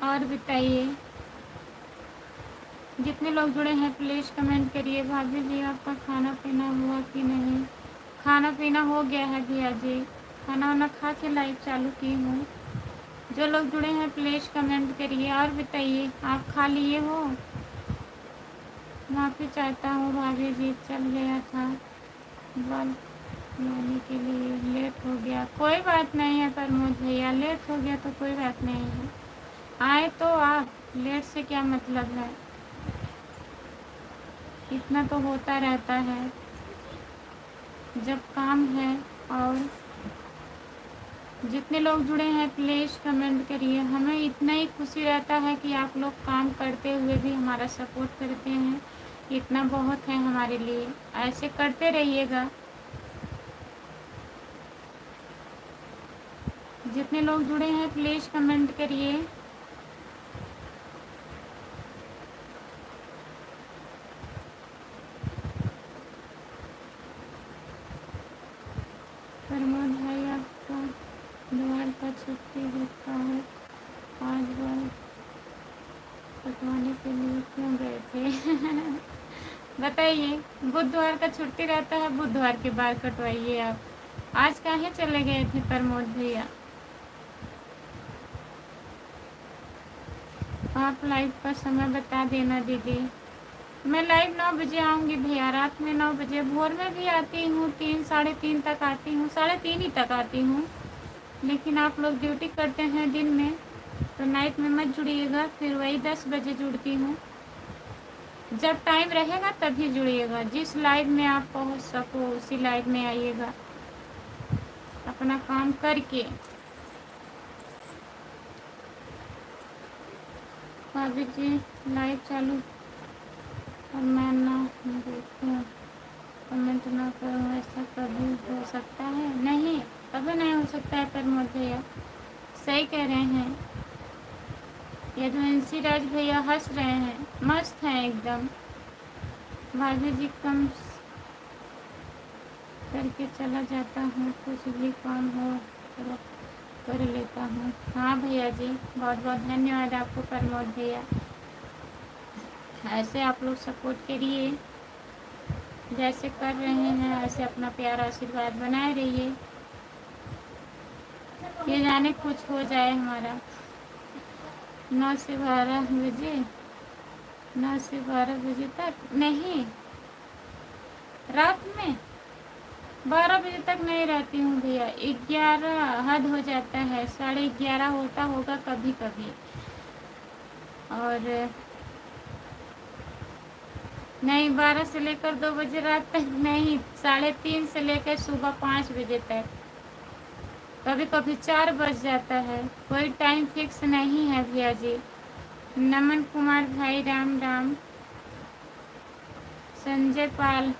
और बताइए जितने लोग जुड़े हैं प्लीज़ कमेंट करिए। भाभी जी आपका खाना पीना हुआ कि नहीं? खाना पीना हो गया है भैया जी, खाना वाना खा के लाइव चालू की हूँ। जो लोग जुड़े हैं प्लीज़ कमेंट करिए। और बताइए आप खा लिए हो? माफ़ी चाहता हूँ भाभी जी, चल गया था बल लाने के लिए, लेट हो गया। कोई बात नहीं है प्रमोद भैया, लेट हो गया तो कोई बात नहीं है। आए तो आप, लेट से क्या मतलब है, इतना तो होता रहता है जब काम है। और जितने लोग जुड़े हैं प्लीज़ कमेंट करिए। हमें इतना ही खुशी रहता है कि आप लोग काम करते हुए भी हमारा सपोर्ट करते हैं, इतना बहुत है हमारे लिए। ऐसे करते रहिएगा। जितने लोग जुड़े हैं प्लीज़ कमेंट करिए। प्रमोद भाई आपका बुधवार का छुट्टी होता है, आज बाल कटवाने के लिए क्यों गए थे? बताइए, बुधवार का छुट्टी रहता है, बुधवार के बाल कटवाइए आप। आज काहे चले गए थे प्रमोद भैया? आप लाइव का समय बता देना दीदी। मैं लाइव 9 बजे आऊँगी भैया, रात में 9 बजे। भोर में भी आती हूँ, 3 साढ़े 3 तक आती हूँ, 3:30 ही तक आती हूँ। लेकिन आप लोग ड्यूटी करते हैं दिन में तो नाइट में मत जुड़िएगा, फिर वही 10 बजे जुड़ती हूँ। जब टाइम रहेगा तभी जुड़िएगा। जिस लाइव में आप पहुँच सको उसी लाइव में आइएगा अपना काम करके। भाभी जी लाइव चालू और मैं ना देखूँ कमेंट ना करूँ, ऐसा कभी हो सकता है? नहीं, कभी नहीं हो सकता है प्रमोद भैया, सही कह रहे हैं। यदुवंशी राज भैया हंस रहे हैं, मस्त हैं एकदम। भाभी जी कम करके चला जाता हूँ, कुछ भी काम हो तो कर लेता हूँ। हाँ भैया जी बहुत बहुत धन्यवाद आपको प्रमोद भैया, ऐसे आप लोग सपोर्ट करिए। जैसे कर रहे हैं ऐसे अपना प्यार आशीर्वाद बनाए रहिए। ये जाने कुछ हो जाए हमारा। 9 से 12 बजे, 9 से 12 बजे तक नहीं, रात में 12 बजे तक नहीं रहती हूँ भैया। 11 हद हो जाता है, 11:30 होता होगा कभी कभी। और नहीं, 12 से लेकर 2 बजे रात तक नहीं, 3:30 से लेकर सुबह 5 बजे तक। कभी कभी 4 बज जाता है, कोई टाइम फिक्स नहीं है भैया जी। नमन कुमार भाई राम राम। संजय पाल,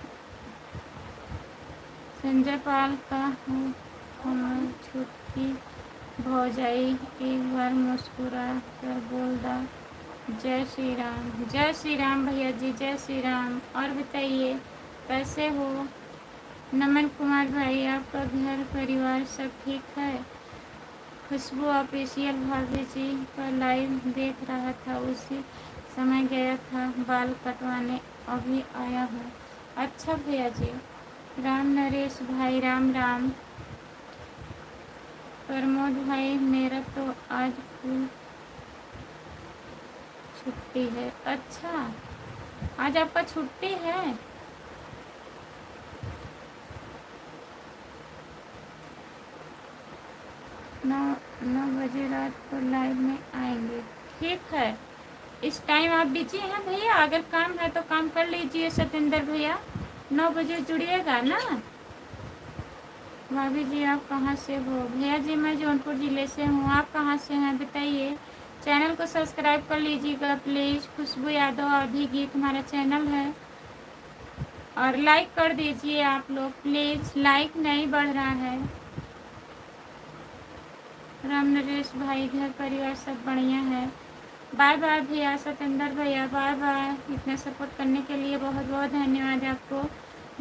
संजय पाल का हूँ हम छुट्टी भौजाई, एक बार मुस्कुरा कर बोल दा जय श्री राम। जय श्री राम भैया जी, जय श्री राम। और बताइए कैसे हो? नमन कुमार भाई, आपका घर परिवार सब ठीक है? खुशबू ऑफिशियल भाभी जी का लाइव देख रहा था, उसी समय गया था बाल कटवाने, अभी आया हूँ। अच्छा भैया जी। राम नरेश भाई राम राम। प्रमोद भाई, मेरा तो आज फुल छुट्टी है। अच्छा, आज आपका छुट्टी है? नौ 9 बजे रात को लाइव में आएंगे। ठीक है, इस टाइम आप बिजी हैं भैया? अगर काम है तो काम कर लीजिए सत्येंद्र भैया, 9 बजे जुड़िएगा ना। भाभी जी आप कहाँ से हो? भैया जी मैं जौनपुर ज़िले से हूँ। आप कहाँ से हैं बताइए? चैनल को सब्सक्राइब कर लीजिएगा प्लीज़। खुशबू यादव अवधी गीत हमारा चैनल है। और लाइक कर दीजिए आप लोग प्लीज़, लाइक नहीं बढ़ रहा है। राम नरेश भाई, घर परिवार सब बढ़िया है। बाय बाय भैया सत्येंद्र भैया, बाय बाय। इतना सपोर्ट करने के लिए बहुत बहुत धन्यवाद आपको।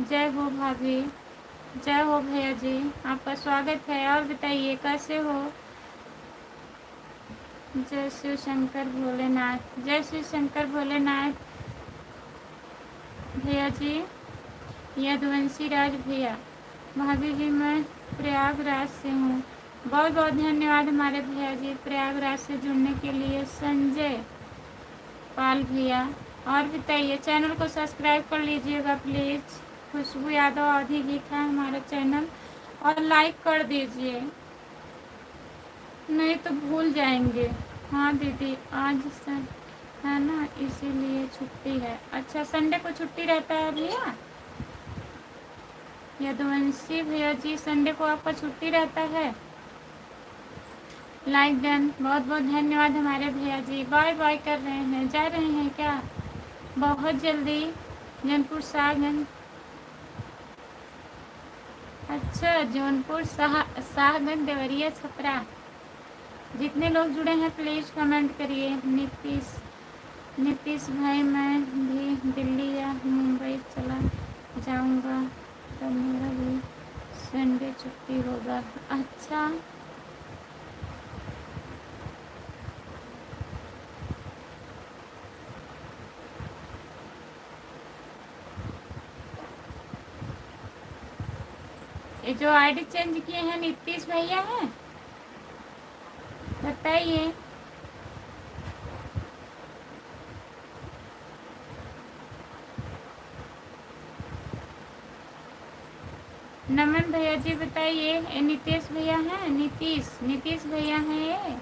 जय हो भाभी, जय हो भैया जी, आपका स्वागत है। और बताइए कैसे हो? जय शिव शंकर भोलेनाथ, जय शिव शंकर भोलेनाथ। भैया जी यदुवंशी राज भैया, भाभी जी मैं प्रयागराज से हूँ। बहुत बहुत धन्यवाद हमारे भैया जी प्रयागराज से जुड़ने के लिए। संजय पाल भैया, और बताइए चैनल को सब्सक्राइब कर लीजिएगा प्लीज़। खुशबू यादव अवधी गीत है हमारा चैनल, और लाइक कर दीजिए, नहीं तो भूल जाएंगे। हाँ दीदी आज है ना, इसीलिए छुट्टी है। अच्छा, संडे को छुट्टी रहता है भैया? यदुवंशी भैया जी, संडे को आपका छुट्टी रहता है? लाइक डन, बहुत बहुत धन्यवाद हमारे भैया जी। बाय बाय कर रहे हैं, जा रहे हैं क्या? बहुत जल्दी जौनपुर शाहगंज। अच्छा, जौनपुर शाहगंज देवरिया छपरा। जितने लोग जुड़े हैं प्लीज़ कमेंट करिए। नीतीश भाई, मैं भी दिल्ली या मुंबई चला जाऊंगा तो मेरा भी संडे छुट्टी होगा। अच्छा, ये जो आईडी चेंज किए हैं नीतीश भैया हैं, बताइए। नमन भैया जी बताइए, ये नीतीश भैया हैं? नीतीश भैया हैं ये?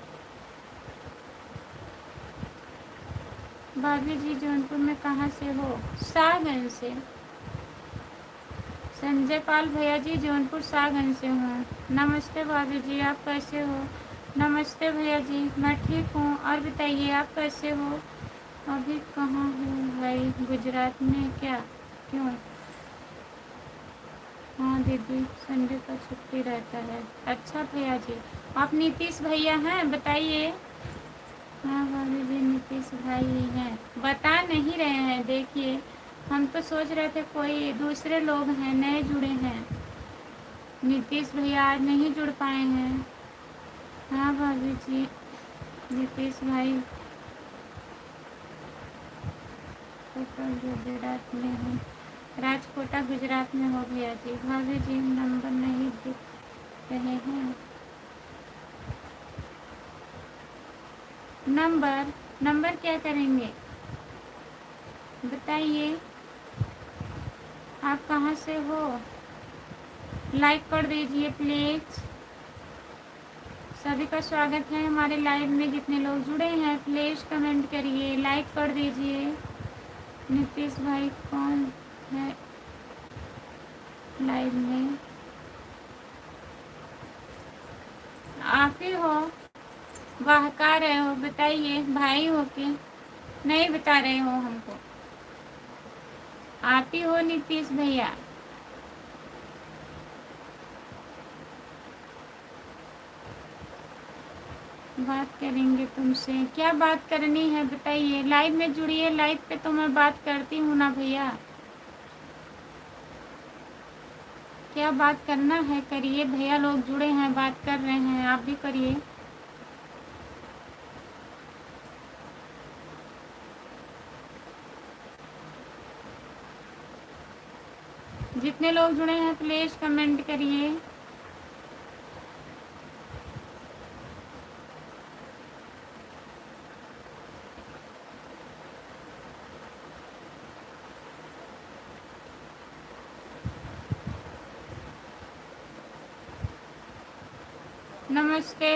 भाभी जी जौनपुर में कहाँ से हो? शाहगंज से। संजय पाल भैया जी जौनपुर शाहगंज से हूँ। नमस्ते भाभी जी, आप कैसे हो? नमस्ते भैया जी, मैं ठीक हूँ। और बताइए आप कैसे हो? अभी कहाँ हो भाई? गुजरात में क्या? क्यों? हाँ दीदी, संडे का छुट्टी रहता है। अच्छा भैया जी, आप नीतीश भैया हैं बताइए। हाँ भाभी जी नीतीश भाई ही हैं, बता नहीं रहे हैं। देखिए हम तो सोच रहे थे कोई दूसरे लोग हैं, नए जुड़े हैं। नीतीश भैया आज नहीं जुड़ पाए हैं। हाँ भाभी जी, नीतीश भाई तो गुजरात में हूँ। राजकोटा गुजरात में हो भैया जी। भाभी जी नंबर नहीं दिख रहे हैं। नंबर क्या करेंगे बताइए, आप कहाँ से हो? लाइक कर दीजिए प्लीज़। सभी का स्वागत है हमारे लाइव में। जितने लोग जुड़े हैं प्लीज़ कमेंट करिए, लाइक कर दीजिए। नीतीश भाई कौन है लाइव में? आप ही हो? बहका रहे हो, बताइए भाई हो के नहीं बता रहे हो हमको? आप ही हो नीतीश भैया? बात करेंगे तुमसे। क्या बात करनी है बताइए, लाइव में जुड़िए। लाइव पे तो मैं बात करती हूँ ना भैया। क्या बात करना है करिए, भैया लोग जुड़े हैं बात कर रहे हैं, आप भी करिए। जितने लोग जुड़े हैं प्लीज़ कमेंट करिए। नमस्ते,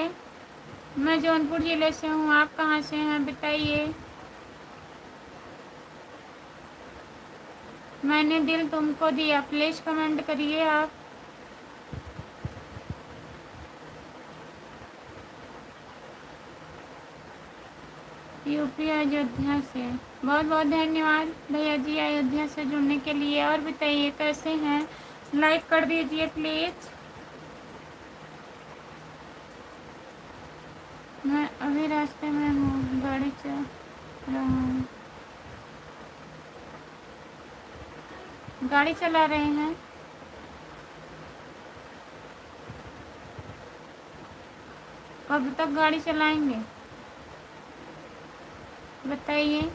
मैं जौनपुर ज़िले से हूँ। आप कहाँ से हैं बताइए? मैंने दिल तुमको दिया, प्लीज़ कमेंट करिए आप। यूपी अयोध्या से। बहुत बहुत धन्यवाद भैया जी अयोध्या से जुड़ने के लिए। और बताइए कैसे हैं? लाइक कर दीजिए प्लीज़। मैं अभी रास्ते में हूँ, गाड़ी चल रहा हूँ। गाड़ी चला रहे हैं? कब तक गाड़ी चलाएंगे बताइए?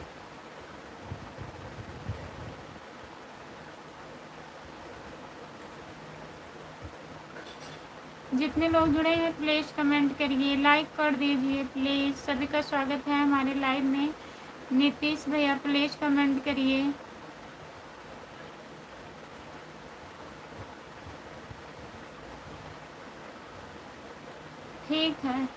जितने लोग जुड़े हैं प्लीज़ कमेंट करिए, लाइक कर दीजिए प्लीज़। सभी का स्वागत है हमारे लाइव में। नीतीश भैया प्लीज़ कमेंट करिए। ठीक है।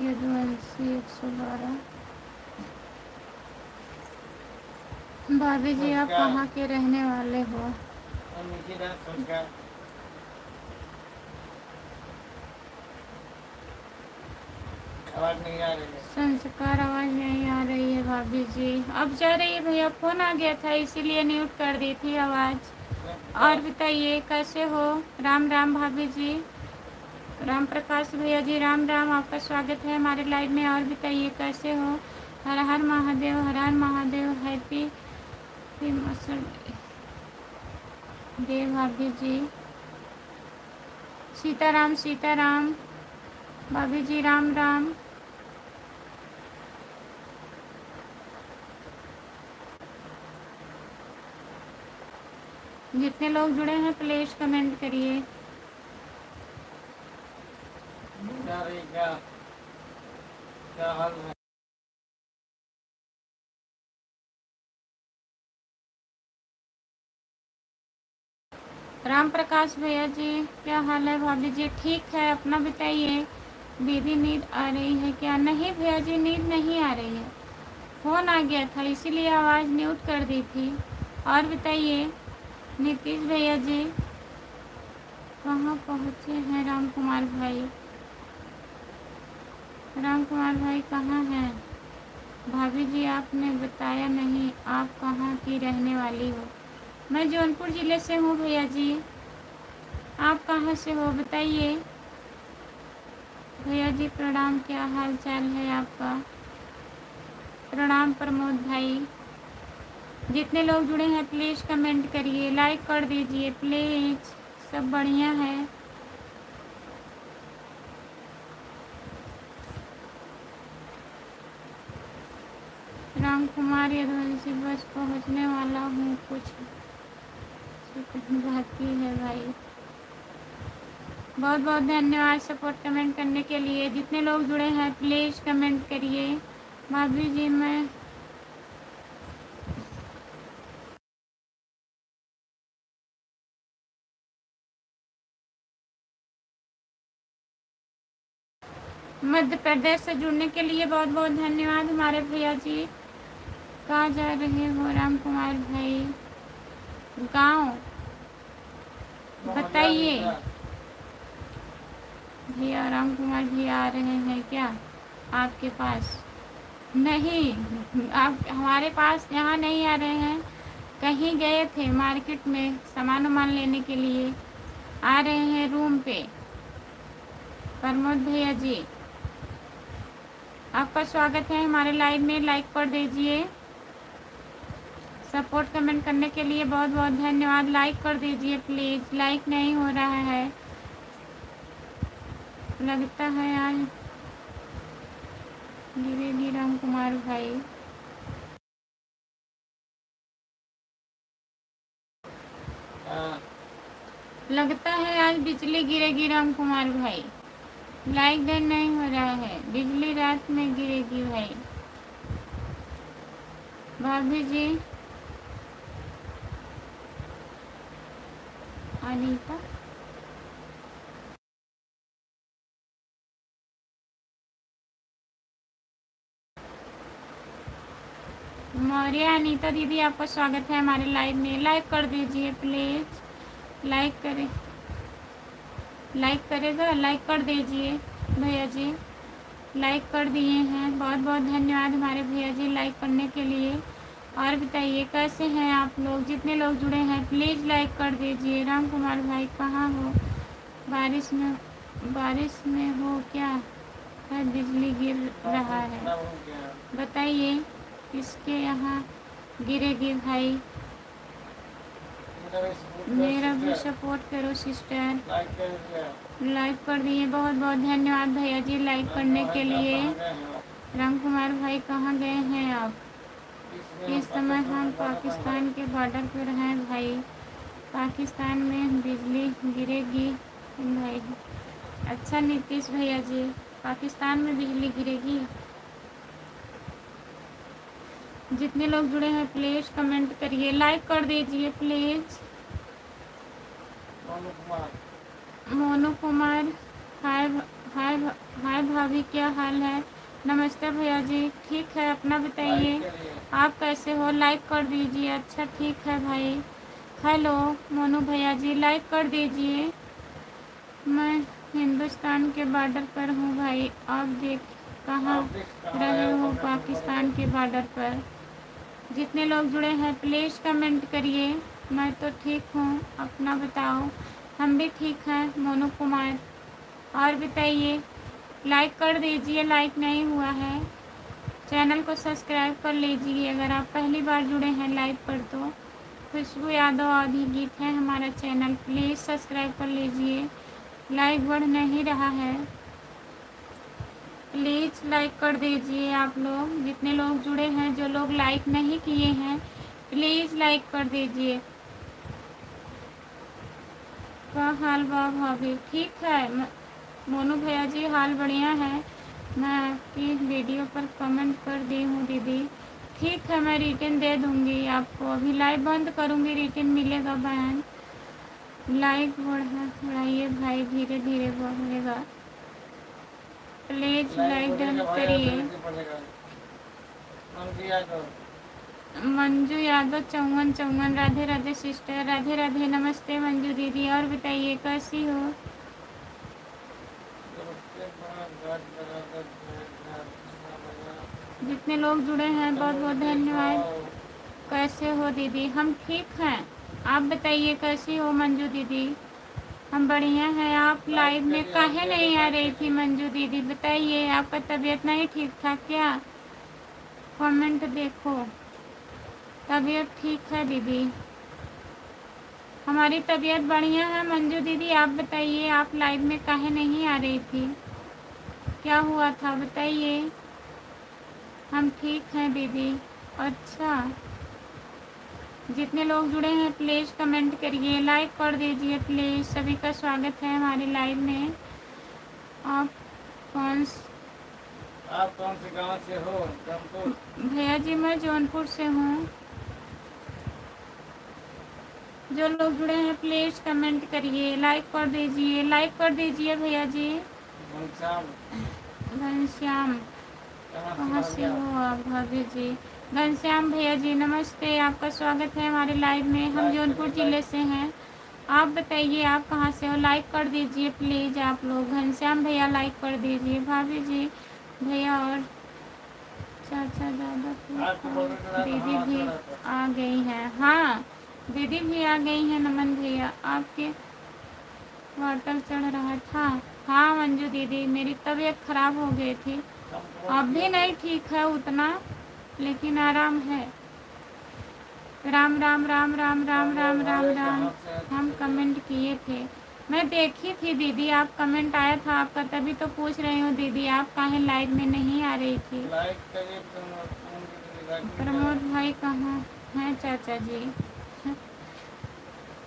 यदुवंशी 112। भाभी जी आप कहाँ के रहने वाले हो? आवाज नहीं आ रही है। संस्कार आवाज़ नहीं आ रही है भाभी जी। अब जा रही है भैया, फ़ोन आ गया था इसीलिए म्यूट कर दी थी आवाज़। और बताइए कैसे हो? राम राम भाभी जी। राम प्रकाश भैया जी राम राम, आपका स्वागत है हमारे लाइव में। और बताइए कैसे हो? हर हर महादेव, हर हर महादेव। हैप्पी मसर देव भाभी जी। सीताराम सीताराम भाभी जी, राम राम। जितने लोग जुड़े हैं प्लीज कमेंट करिए। क्या हाल है? राम प्रकाश भैया जी, क्या हाल है? भाभी जी ठीक है, अपना बताइए। दीदी नींद आ रही है क्या? नहीं भैया जी, नींद नहीं आ रही है, फ़ोन आ गया था इसीलिए आवाज़ म्यूट कर दी थी। और बताइए नीतीश भैया जी, कहाँ पहुँचे हैं राम कुमार भाई? राम कुमार भाई कहाँ हैं? भाभी जी आपने बताया नहीं, आप कहाँ की रहने वाली हो? मैं जौनपुर ज़िले से हूँ भैया जी। आप कहाँ से हो बताइए। भैया जी प्रणाम, क्या हाल चाल है आपका? प्रणाम प्रमोद भाई। जितने लोग जुड़े हैं प्लीज़ कमेंट करिए, लाइक कर दीजिए प्लीज़, सब बढ़िया है। राम कुमार यदुवंशी, बस पहुंचने वाला हूँ, कुछ बाकी है भाई। बहुत बहुत धन्यवाद सपोर्ट कमेंट करने के लिए। जितने लोग जुड़े हैं प्लीज़ कमेंट करिए। भाभी जी मैं मध्य प्रदेश से जुड़ने के लिए बहुत बहुत धन्यवाद हमारे भैया जी। कहाँ जा रहे हो राम कुमार भाई? गांव बताइए। भैया राम कुमार भैया आ रहे हैं क्या आपके पास? नहीं, आप हमारे पास यहाँ नहीं आ रहे हैं, कहीं गए थे मार्केट में सामान वामान लेने के लिए, आ रहे हैं रूम पे। प्रमोद भैया जी आपका स्वागत है हमारे लाइव में, लाइक कर दीजिए। सपोर्ट कमेंट करने के लिए बहुत बहुत धन्यवाद। लाइक कर दीजिए प्लीज़, लाइक नहीं हो रहा है। लगता है आज गिरेगी राम कुमार भाई। लगता है आज बिजली गिरेगी राम कुमार भाई। लाइक देन नहीं हो रहा है, बिजली रात में गिरेगी भाई। भाभी जी अनीता मौर्य, अनीता दीदी आपका स्वागत है हमारे लाइव में। लाइक कर दीजिए प्लीज़, लाइक करें, लाइक करेगा, लाइक कर दीजिए भैया जी। लाइक कर दिए हैं, बहुत बहुत धन्यवाद हमारे भैया जी लाइक करने के लिए। और बताइए कैसे हैं आप लोग? जितने लोग जुड़े हैं प्लीज़ लाइक कर दीजिए। राम कुमार भाई कहाँ हो? बारिश में हो क्या है? बिजली गिर रहा है, बताइए किसके यहाँ गिरेगी भाई? मेरा भी सपोर्ट करो सिस्टर। लाइक कर दिए, बहुत बहुत धन्यवाद भैया जी लाइक करने के लिए। राम कुमार भाई कहाँ गए हैं आप? इस समय हम पाकिस्तान के बॉर्डर पर हैं भाई। पाकिस्तान में बिजली गिरेगी भाई। अच्छा नीतीश भैया जी, पाकिस्तान में बिजली गिरेगी? जितने लोग जुड़े हैं प्लीज़ कमेंट करिए, लाइक कर दीजिए प्लीज़। मोनू कुमार, हाय हाय हाय भाभी, क्या हाल है? नमस्ते भैया जी, ठीक है, अपना बताइए आप कैसे हो? लाइक कर दीजिए। अच्छा ठीक है भाई। हेलो मोनू भैया जी, लाइक कर दीजिए। मैं हिंदुस्तान के बॉर्डर पर हूँ भाई, आप देख कहाँ रहे हो? पाकिस्तान के बॉर्डर पर। जितने लोग जुड़े हैं प्लीज़ कमेंट करिए। मैं तो ठीक हूँ, अपना बताओ। हम भी ठीक हैं मोनू कुमार। और बताइए, लाइक कर दीजिए, लाइक नहीं हुआ है। चैनल को सब्सक्राइब कर लीजिए अगर आप पहली बार जुड़े हैं लाइव पर। तो खुशबू यादव आदि गीत है हमारा चैनल, प्लीज़ सब्सक्राइब कर लीजिए। लाइक बढ़ नहीं रहा है, प्लीज़ लाइक कर दीजिए। आप लोग जितने लोग जुड़े हैं, जो लोग लाइक नहीं किए हैं प्लीज़ लाइक कर दीजिए। क्या हाल बा भाभी? ठीक है मोनू भैया जी, हाल बढ़िया है। मैं आपकी वीडियो पर कमेंट कर दी हूँ दीदी। ठीक है, मैं रिटर्न दे दूँगी आपको। अभी लाइव बंद करूँगी, रिटर्न मिलेगा बहन। लाइक बढ़ाइए भाई, धीरे धीरे बढ़ेगा। प्लीज़ लाइक डन करिए। मंजू यादव 5454, राधे राधे सिस्टर, राधे राधे, नमस्ते मंजू दीदी। और बताइए कैसी हो? जितने लोग जुड़े हैं बहुत बहुत धन्यवाद। कैसे हो दीदी? हम ठीक हैं, आप बताइए कैसी हो मंजू दीदी? हम बढ़िया हैं। आप लाइव में काहे नहीं आ रही थी मंजू दीदी? बताइए, आपका तबीयत नहीं ठीक था क्या? कमेंट देखो। तबीयत ठीक है दीदी, हमारी तबीयत बढ़िया है मंजू दीदी। आप बताइए, आप लाइव में काहे नहीं आ रही थी? क्या हुआ था बताइए। हम ठीक हैं दीदी। अच्छा, जितने लोग जुड़े हैं प्लीज़ कमेंट करिए, लाइक कर दीजिए प्लीज़। सभी का स्वागत है हमारी लाइव में। आप कौन से गांव से हो? जौनपुर। भैया जी मैं जौनपुर से हूँ। जो लोग जुड़े हैं प्लीज़ कमेंट करिए, लाइक कर दीजिए, लाइक कर दीजिए भैया जी। घनश्याम कहाँ से हो आप भाभी जी? घनश्याम भैया जी नमस्ते, आपका स्वागत है हमारे लाइव में। हम जौनपुर ज़िले से हैं। आप बताइए आप कहाँ से हो? लाइक कर दीजिए प्लीज़ आप लोग। घनश्याम भैया लाइक कर दीजिए, भाभी जी भैया और चाचा ज़्यादा। दीदी भी आ गई हैं। हाँ दीदी भी आ गई हैं। नमन भैया, आपके वाटर चढ़ रहा था? हाँ मंजू दीदी, मेरी तबीयत खराब हो गई थी। अब भी नहीं ठीक है उतना, लेकिन आराम है। राम राम राम राम राम राम राम राम। हम कमेंट किए थे, मैं देखी थी दीदी, आप कमेंट आया था आपका, तभी तो पूछ रही हूँ दीदी आप काहे लाइव में नहीं आ रही थी? प्रमोद भाई कहाँ हैं चाचा जी?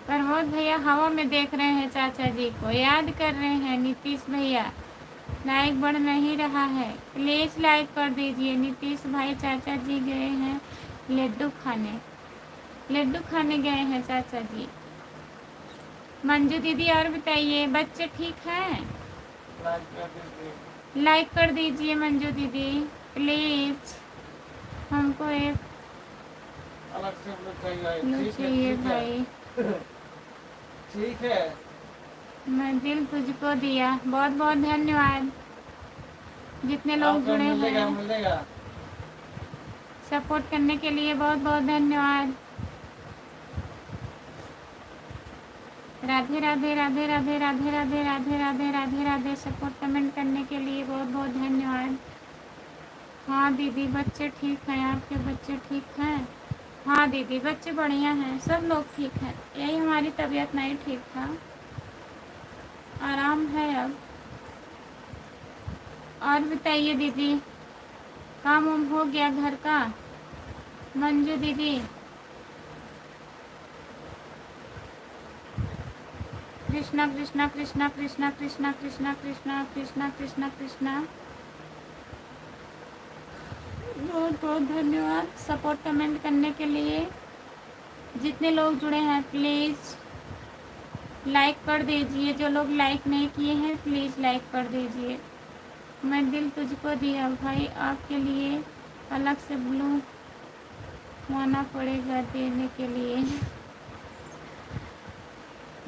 प्रमोद भैया हवा में देख रहे हैं चाचा जी को, याद कर रहे हैं। नीतीश भैया लाइक बढ़ नहीं रहा है, प्लीज़ लाइक कर दीजिए। नीतीश भाई चाचा जी गए हैं लड्डू खाने, लड्डू खाने गए हैं चाचा जी। मंजू दीदी और बताइए, बच्चे ठीक हैं? लाइक कर दीजिए मंजू दीदी प्लीज़। हमको एक अलग से चाहिए भाई। ठीक है, मैं दिल तुझको दिया। बहुत बहुत धन्यवाद जितने लोग जुड़े हैं। मिलेगा। सपोर्ट करने के लिए बहुत बहुत धन्यवाद। राधे राधे राधे राधे राधे राधे राधे राधे राधे राधे। सपोर्ट कमेंट करने के लिए बहुत बहुत धन्यवाद। हाँ दीदी बच्चे ठीक हैं, आपके बच्चे ठीक हैं? हाँ दीदी बच्चे बढ़िया हैं, सब लोग ठीक हैं। यही हमारी तबीयत नहीं ठीक था, आराम है अब। और बताइए दीदी, काम वाम हो गया घर का? मंजू दीदी कृष्णा कृष्णा कृष्णा कृष्णा कृष्णा कृष्णा कृष्णा कृष्णा कृष्णा कृष्णा। बहुत बहुत धन्यवाद सपोर्ट कमेंट करने के लिए। जितने लोग जुड़े हैं प्लीज़ लाइक कर दीजिए। जो लोग लाइक नहीं किए हैं प्लीज़ लाइक कर दीजिए। मैं दिल तुझको दिया भाई, आपके लिए अलग से ब्लू माना पड़ेगा देने के लिए।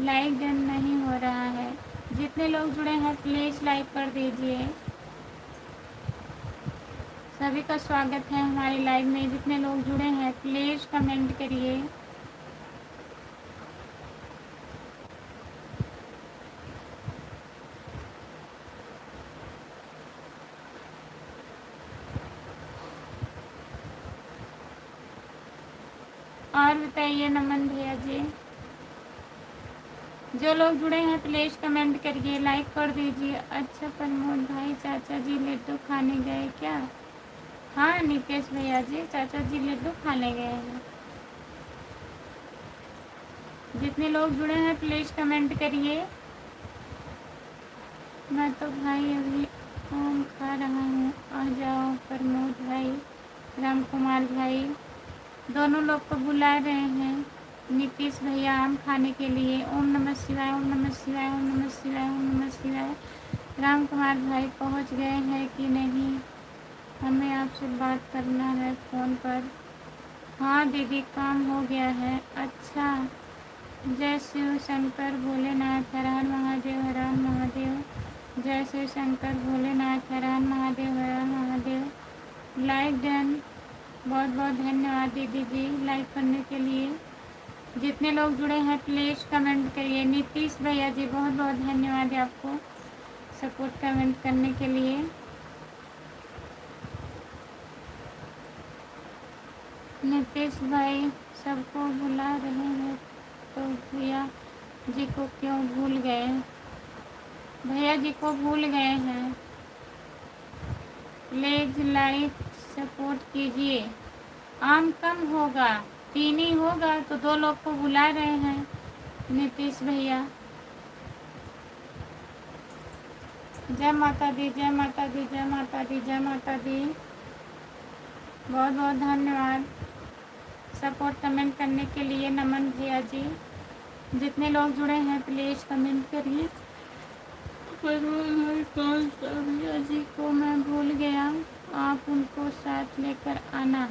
लाइक डन नहीं हो रहा है। जितने लोग जुड़े हैं प्लीज़ लाइक कर दीजिए। सभी का स्वागत है हमारी लाइव में। जितने लोग जुड़े हैं प्लीज़ कमेंट करिए। और बताइए नमन भैया जी। जो लोग जुड़े हैं प्लीज़ कमेंट करिए, लाइक कर दीजिए। अच्छा प्रमोद भाई, चाचा जी लड्डू खाने गए क्या? हाँ नितेश भैया जी, चाचा जी लड्डू खाने गए हैं। जितने लोग जुड़े हैं प्लीज़ कमेंट करिए। मैं तो भाई अभी आम खा रहा हूँ, आ जाओ प्रमोद भाई, राम कुमार भाई, दोनों लोग को बुला रहे हैं नीतीश भैया आम खाने के लिए। ओम नमः शिवाय, ओम नमः शिवाय, ओम नमः शिवाय, ओम नमः शिवाय। राम कुमार भाई पहुंच गए हैं कि नहीं? हमें आपसे बात करना है फ़ोन पर। हाँ दीदी काम हो गया है। अच्छा, जय शिव शंकर भोलेनाथ, हर हर महादेव, हर हर महादेव। जय शिव शंकर भोलेनाथ, हर हर महादेव, हर हर महादेव। लाइक डन, बहुत बहुत धन्यवाद दीदी जी लाइक करने के लिए। जितने लोग जुड़े हैं प्लीज़ कमेंट करिए। नीतीश भैया जी बहुत बहुत धन्यवाद है आपको सपोर्ट कमेंट करने के लिए। नीतीश भाई सबको बुला रहे हैं तो भैया जी को क्यों भूल गए? भैया जी को भूल गए हैं। प्लीज़ लाइक सपोर्ट कीजिए। आम कम होगा, 3 ही होगा तो 2 लोग को बुला रहे हैं नीतीश भैया। जय माता दी, जय माता दी, जय माता दी, जय माता दी। बहुत बहुत धन्यवाद सपोर्ट कमेंट करने के लिए नमन भैया जी। जितने लोग जुड़े हैं प्लीज़ कमेंट करिए। कौन सा भैया जी को मैं भूल गया, आप उनको साथ लेकर आना।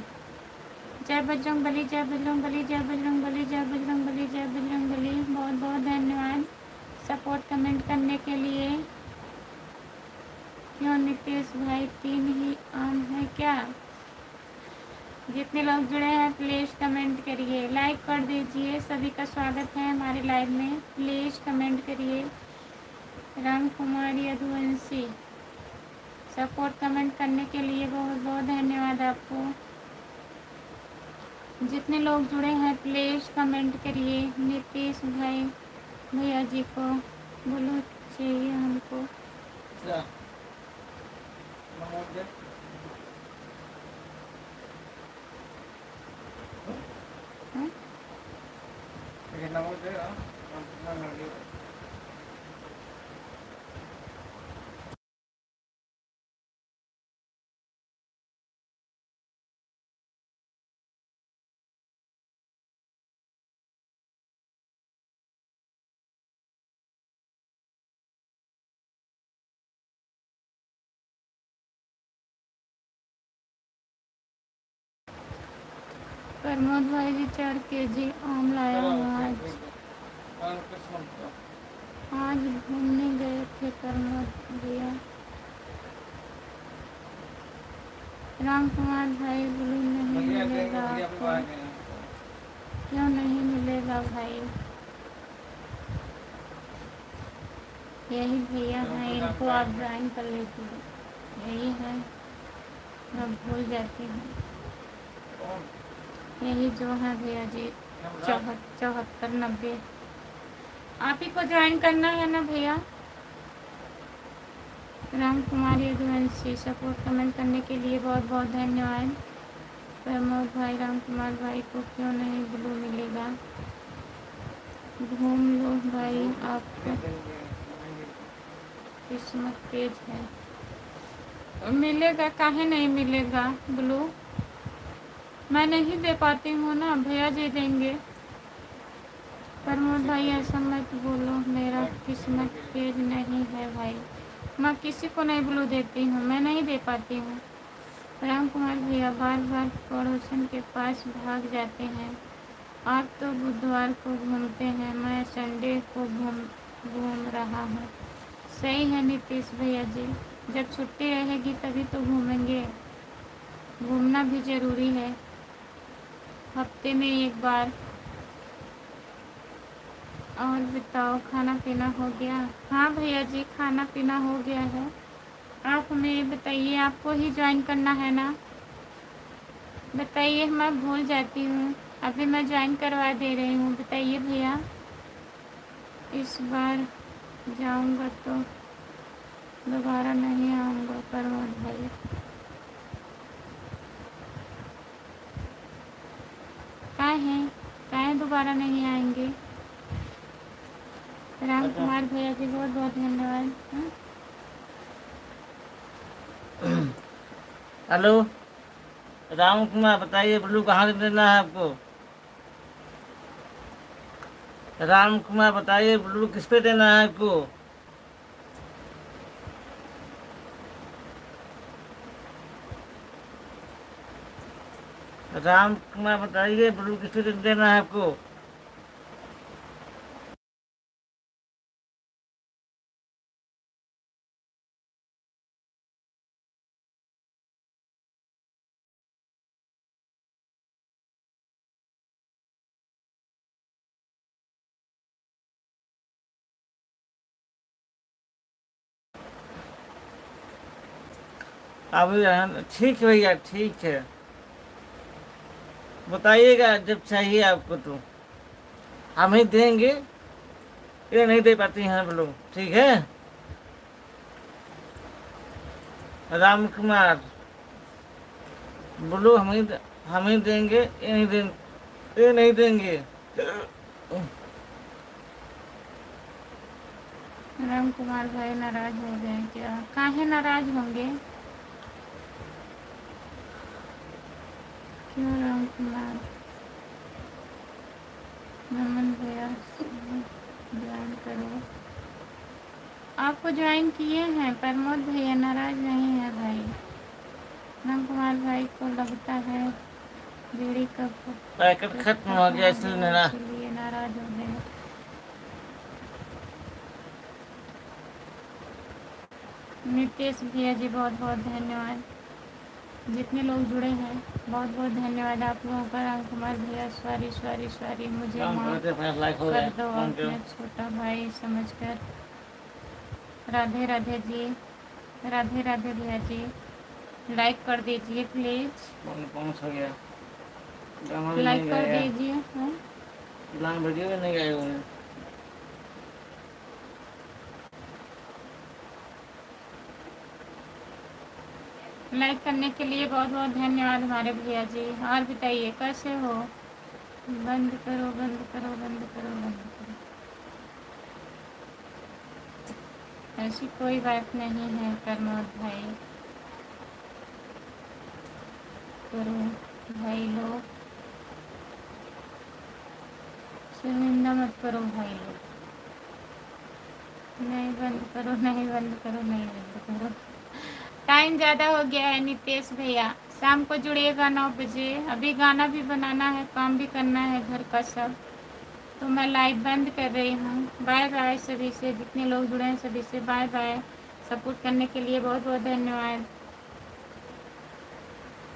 जय बजरंग बली, जय बजरंग बली, जय बजरंग बली, जय बजरंग बली, जय बजरंग बली। बहुत बहुत धन्यवाद सपोर्ट कमेंट करने के लिए। क्यों नीतीश भाई 3 ही आम है क्या? जितने लोग जुड़े हैं प्लीज़ कमेंट करिए, लाइक कर दीजिए। सभी का स्वागत है हमारे लाइव में, प्लीज़ कमेंट करिए। राम कुमार यदुवंशी सपोर्ट कमेंट करने के लिए बहुत बहुत धन्यवाद आपको। जितने लोग जुड़े हैं प्लीज़ कमेंट करिए। नीतीश भाई भैया जी को बोलो चाहिए हमको। क्या नमोदय हाँ? ये नमोदय नमोदय प्रमोद भाई जी 4 kg आम लाया हूँ आज। आज घूमने गए थे प्रमोद भैया। राम कुमार भाई ब्लू नहीं मिलेगा आपको? क्यों नहीं मिलेगा भाई? यही भैया हैं, इनको आप ज्वाइन कर लीजिए। यही है, मैं भूल जाती हूँ। यही जो है भैया जी 74 90। आप ही को ज्वाइन करना है ना भैया? राम कुमार यदुवंशी सपोर्ट कमेंट करने के लिए बहुत बहुत धन्यवाद। प्रमोद भाई, राम कुमार भाई को क्यों नहीं ब्लू मिलेगा? घूम लो भाई, आपको किस्मत तेज है। मिलेगा, काहे नहीं मिलेगा ब्लू? मैं नहीं दे पाती हूँ ना, भैया जी देंगे। प्रमोद भाई ऐसा मत बोलो, मेरा किस्मत तेज नहीं है भाई। मैं किसी को नहीं ब्लू देती हूँ, मैं नहीं दे पाती हूँ। राम कुमार भैया बार बार पड़ोसन के पास भाग जाते हैं। आप तो बुधवार को घूमते हैं, मैं संडे को घूम रहा हूँ। सही है नीतीश भैया जी, जब छुट्टी रहेगी तभी तो घूमेंगे। घूमना भी ज़रूरी है, हफ्ते में 1 बार। और बताओ खाना पीना हो गया? हाँ भैया जी खाना पीना हो गया है। आप हमें ये बताइए, आपको ही ज्वाइन करना है ना? बताइए, मैं भूल जाती हूँ। अभी मैं ज्वाइन करवा दे रही हूँ। बताइए भैया, इस बार जाऊँगा तो दोबारा नहीं आऊँगा प्रमोद भाई। काहे दोबारा नहीं आएंगे? राम कुमार भैया जी बहुत बहुत धन्यवाद। हेलो राम कुमार, बताइए ब्लू कहाँ से देना है आपको? राम कुमार बताइए ब्लू किस पे देना है आपको? राम कुमार बताइए ब्लू किस पे देना है आपको? अभी ठीक है भैया, ठीक है, बताइएगा जब चाहिए आपको तो हम ही देंगे। ये नहीं दे पाती हैं हम लोग, ठीक है। राम कुमार बोलो हम ही देंगे, ये नहीं देंगे। राम कुमार भाई नाराज हो गए क्या? काहे नाराज होंगे? क्यों राम कुमार? नमन भैया ज्वाइन करो। आपको ज्वाइन किए हैं प्रमोद भैया, नाराज नहीं है भाई। राम कुमार भाई को लगता है बीड़ी का पैकेट खत्म हो गया इसलिए मेरा। इसलिए नाराज हो गए। नितेश भैया जी बहुत बहुत धन्यवाद। जितने लोग जुड़े हैं बहुत बहुत धन्यवाद आप लोगों का। राम कुमार भैया सॉरी मुझे माफ कर दो अपने छोटा भाई समझकर। राधे राधे जी, राधे राधे भैया जी, लाइक कर दीजिए प्लीज। हो गया, लाइक कर दीजिए। वीडियो में नहीं गए हुए। लाइक करने के लिए बहुत बहुत धन्यवाद हमारे भैया जी। और बताइए कैसे हो? बंद करो बंद करो बंद करो बंद करो। ऐसी कोई बात नहीं है प्रमोद भाई, करो भाई लोग, शर्मिंदा मत करो भाई लोग। नहीं बंद करो नहीं बंद करो नहीं बंद करो। टाइम ज़्यादा हो गया है नितेश भैया, शाम को जुड़िएगा 9 बजे। अभी गाना भी बनाना है, काम भी करना है घर का सब, तो मैं लाइव बंद कर रही हूँ। बाय बाय सभी से, जितने लोग जुड़े हैं सभी से बाय बाय। सपोर्ट करने के लिए बहुत बहुत धन्यवाद।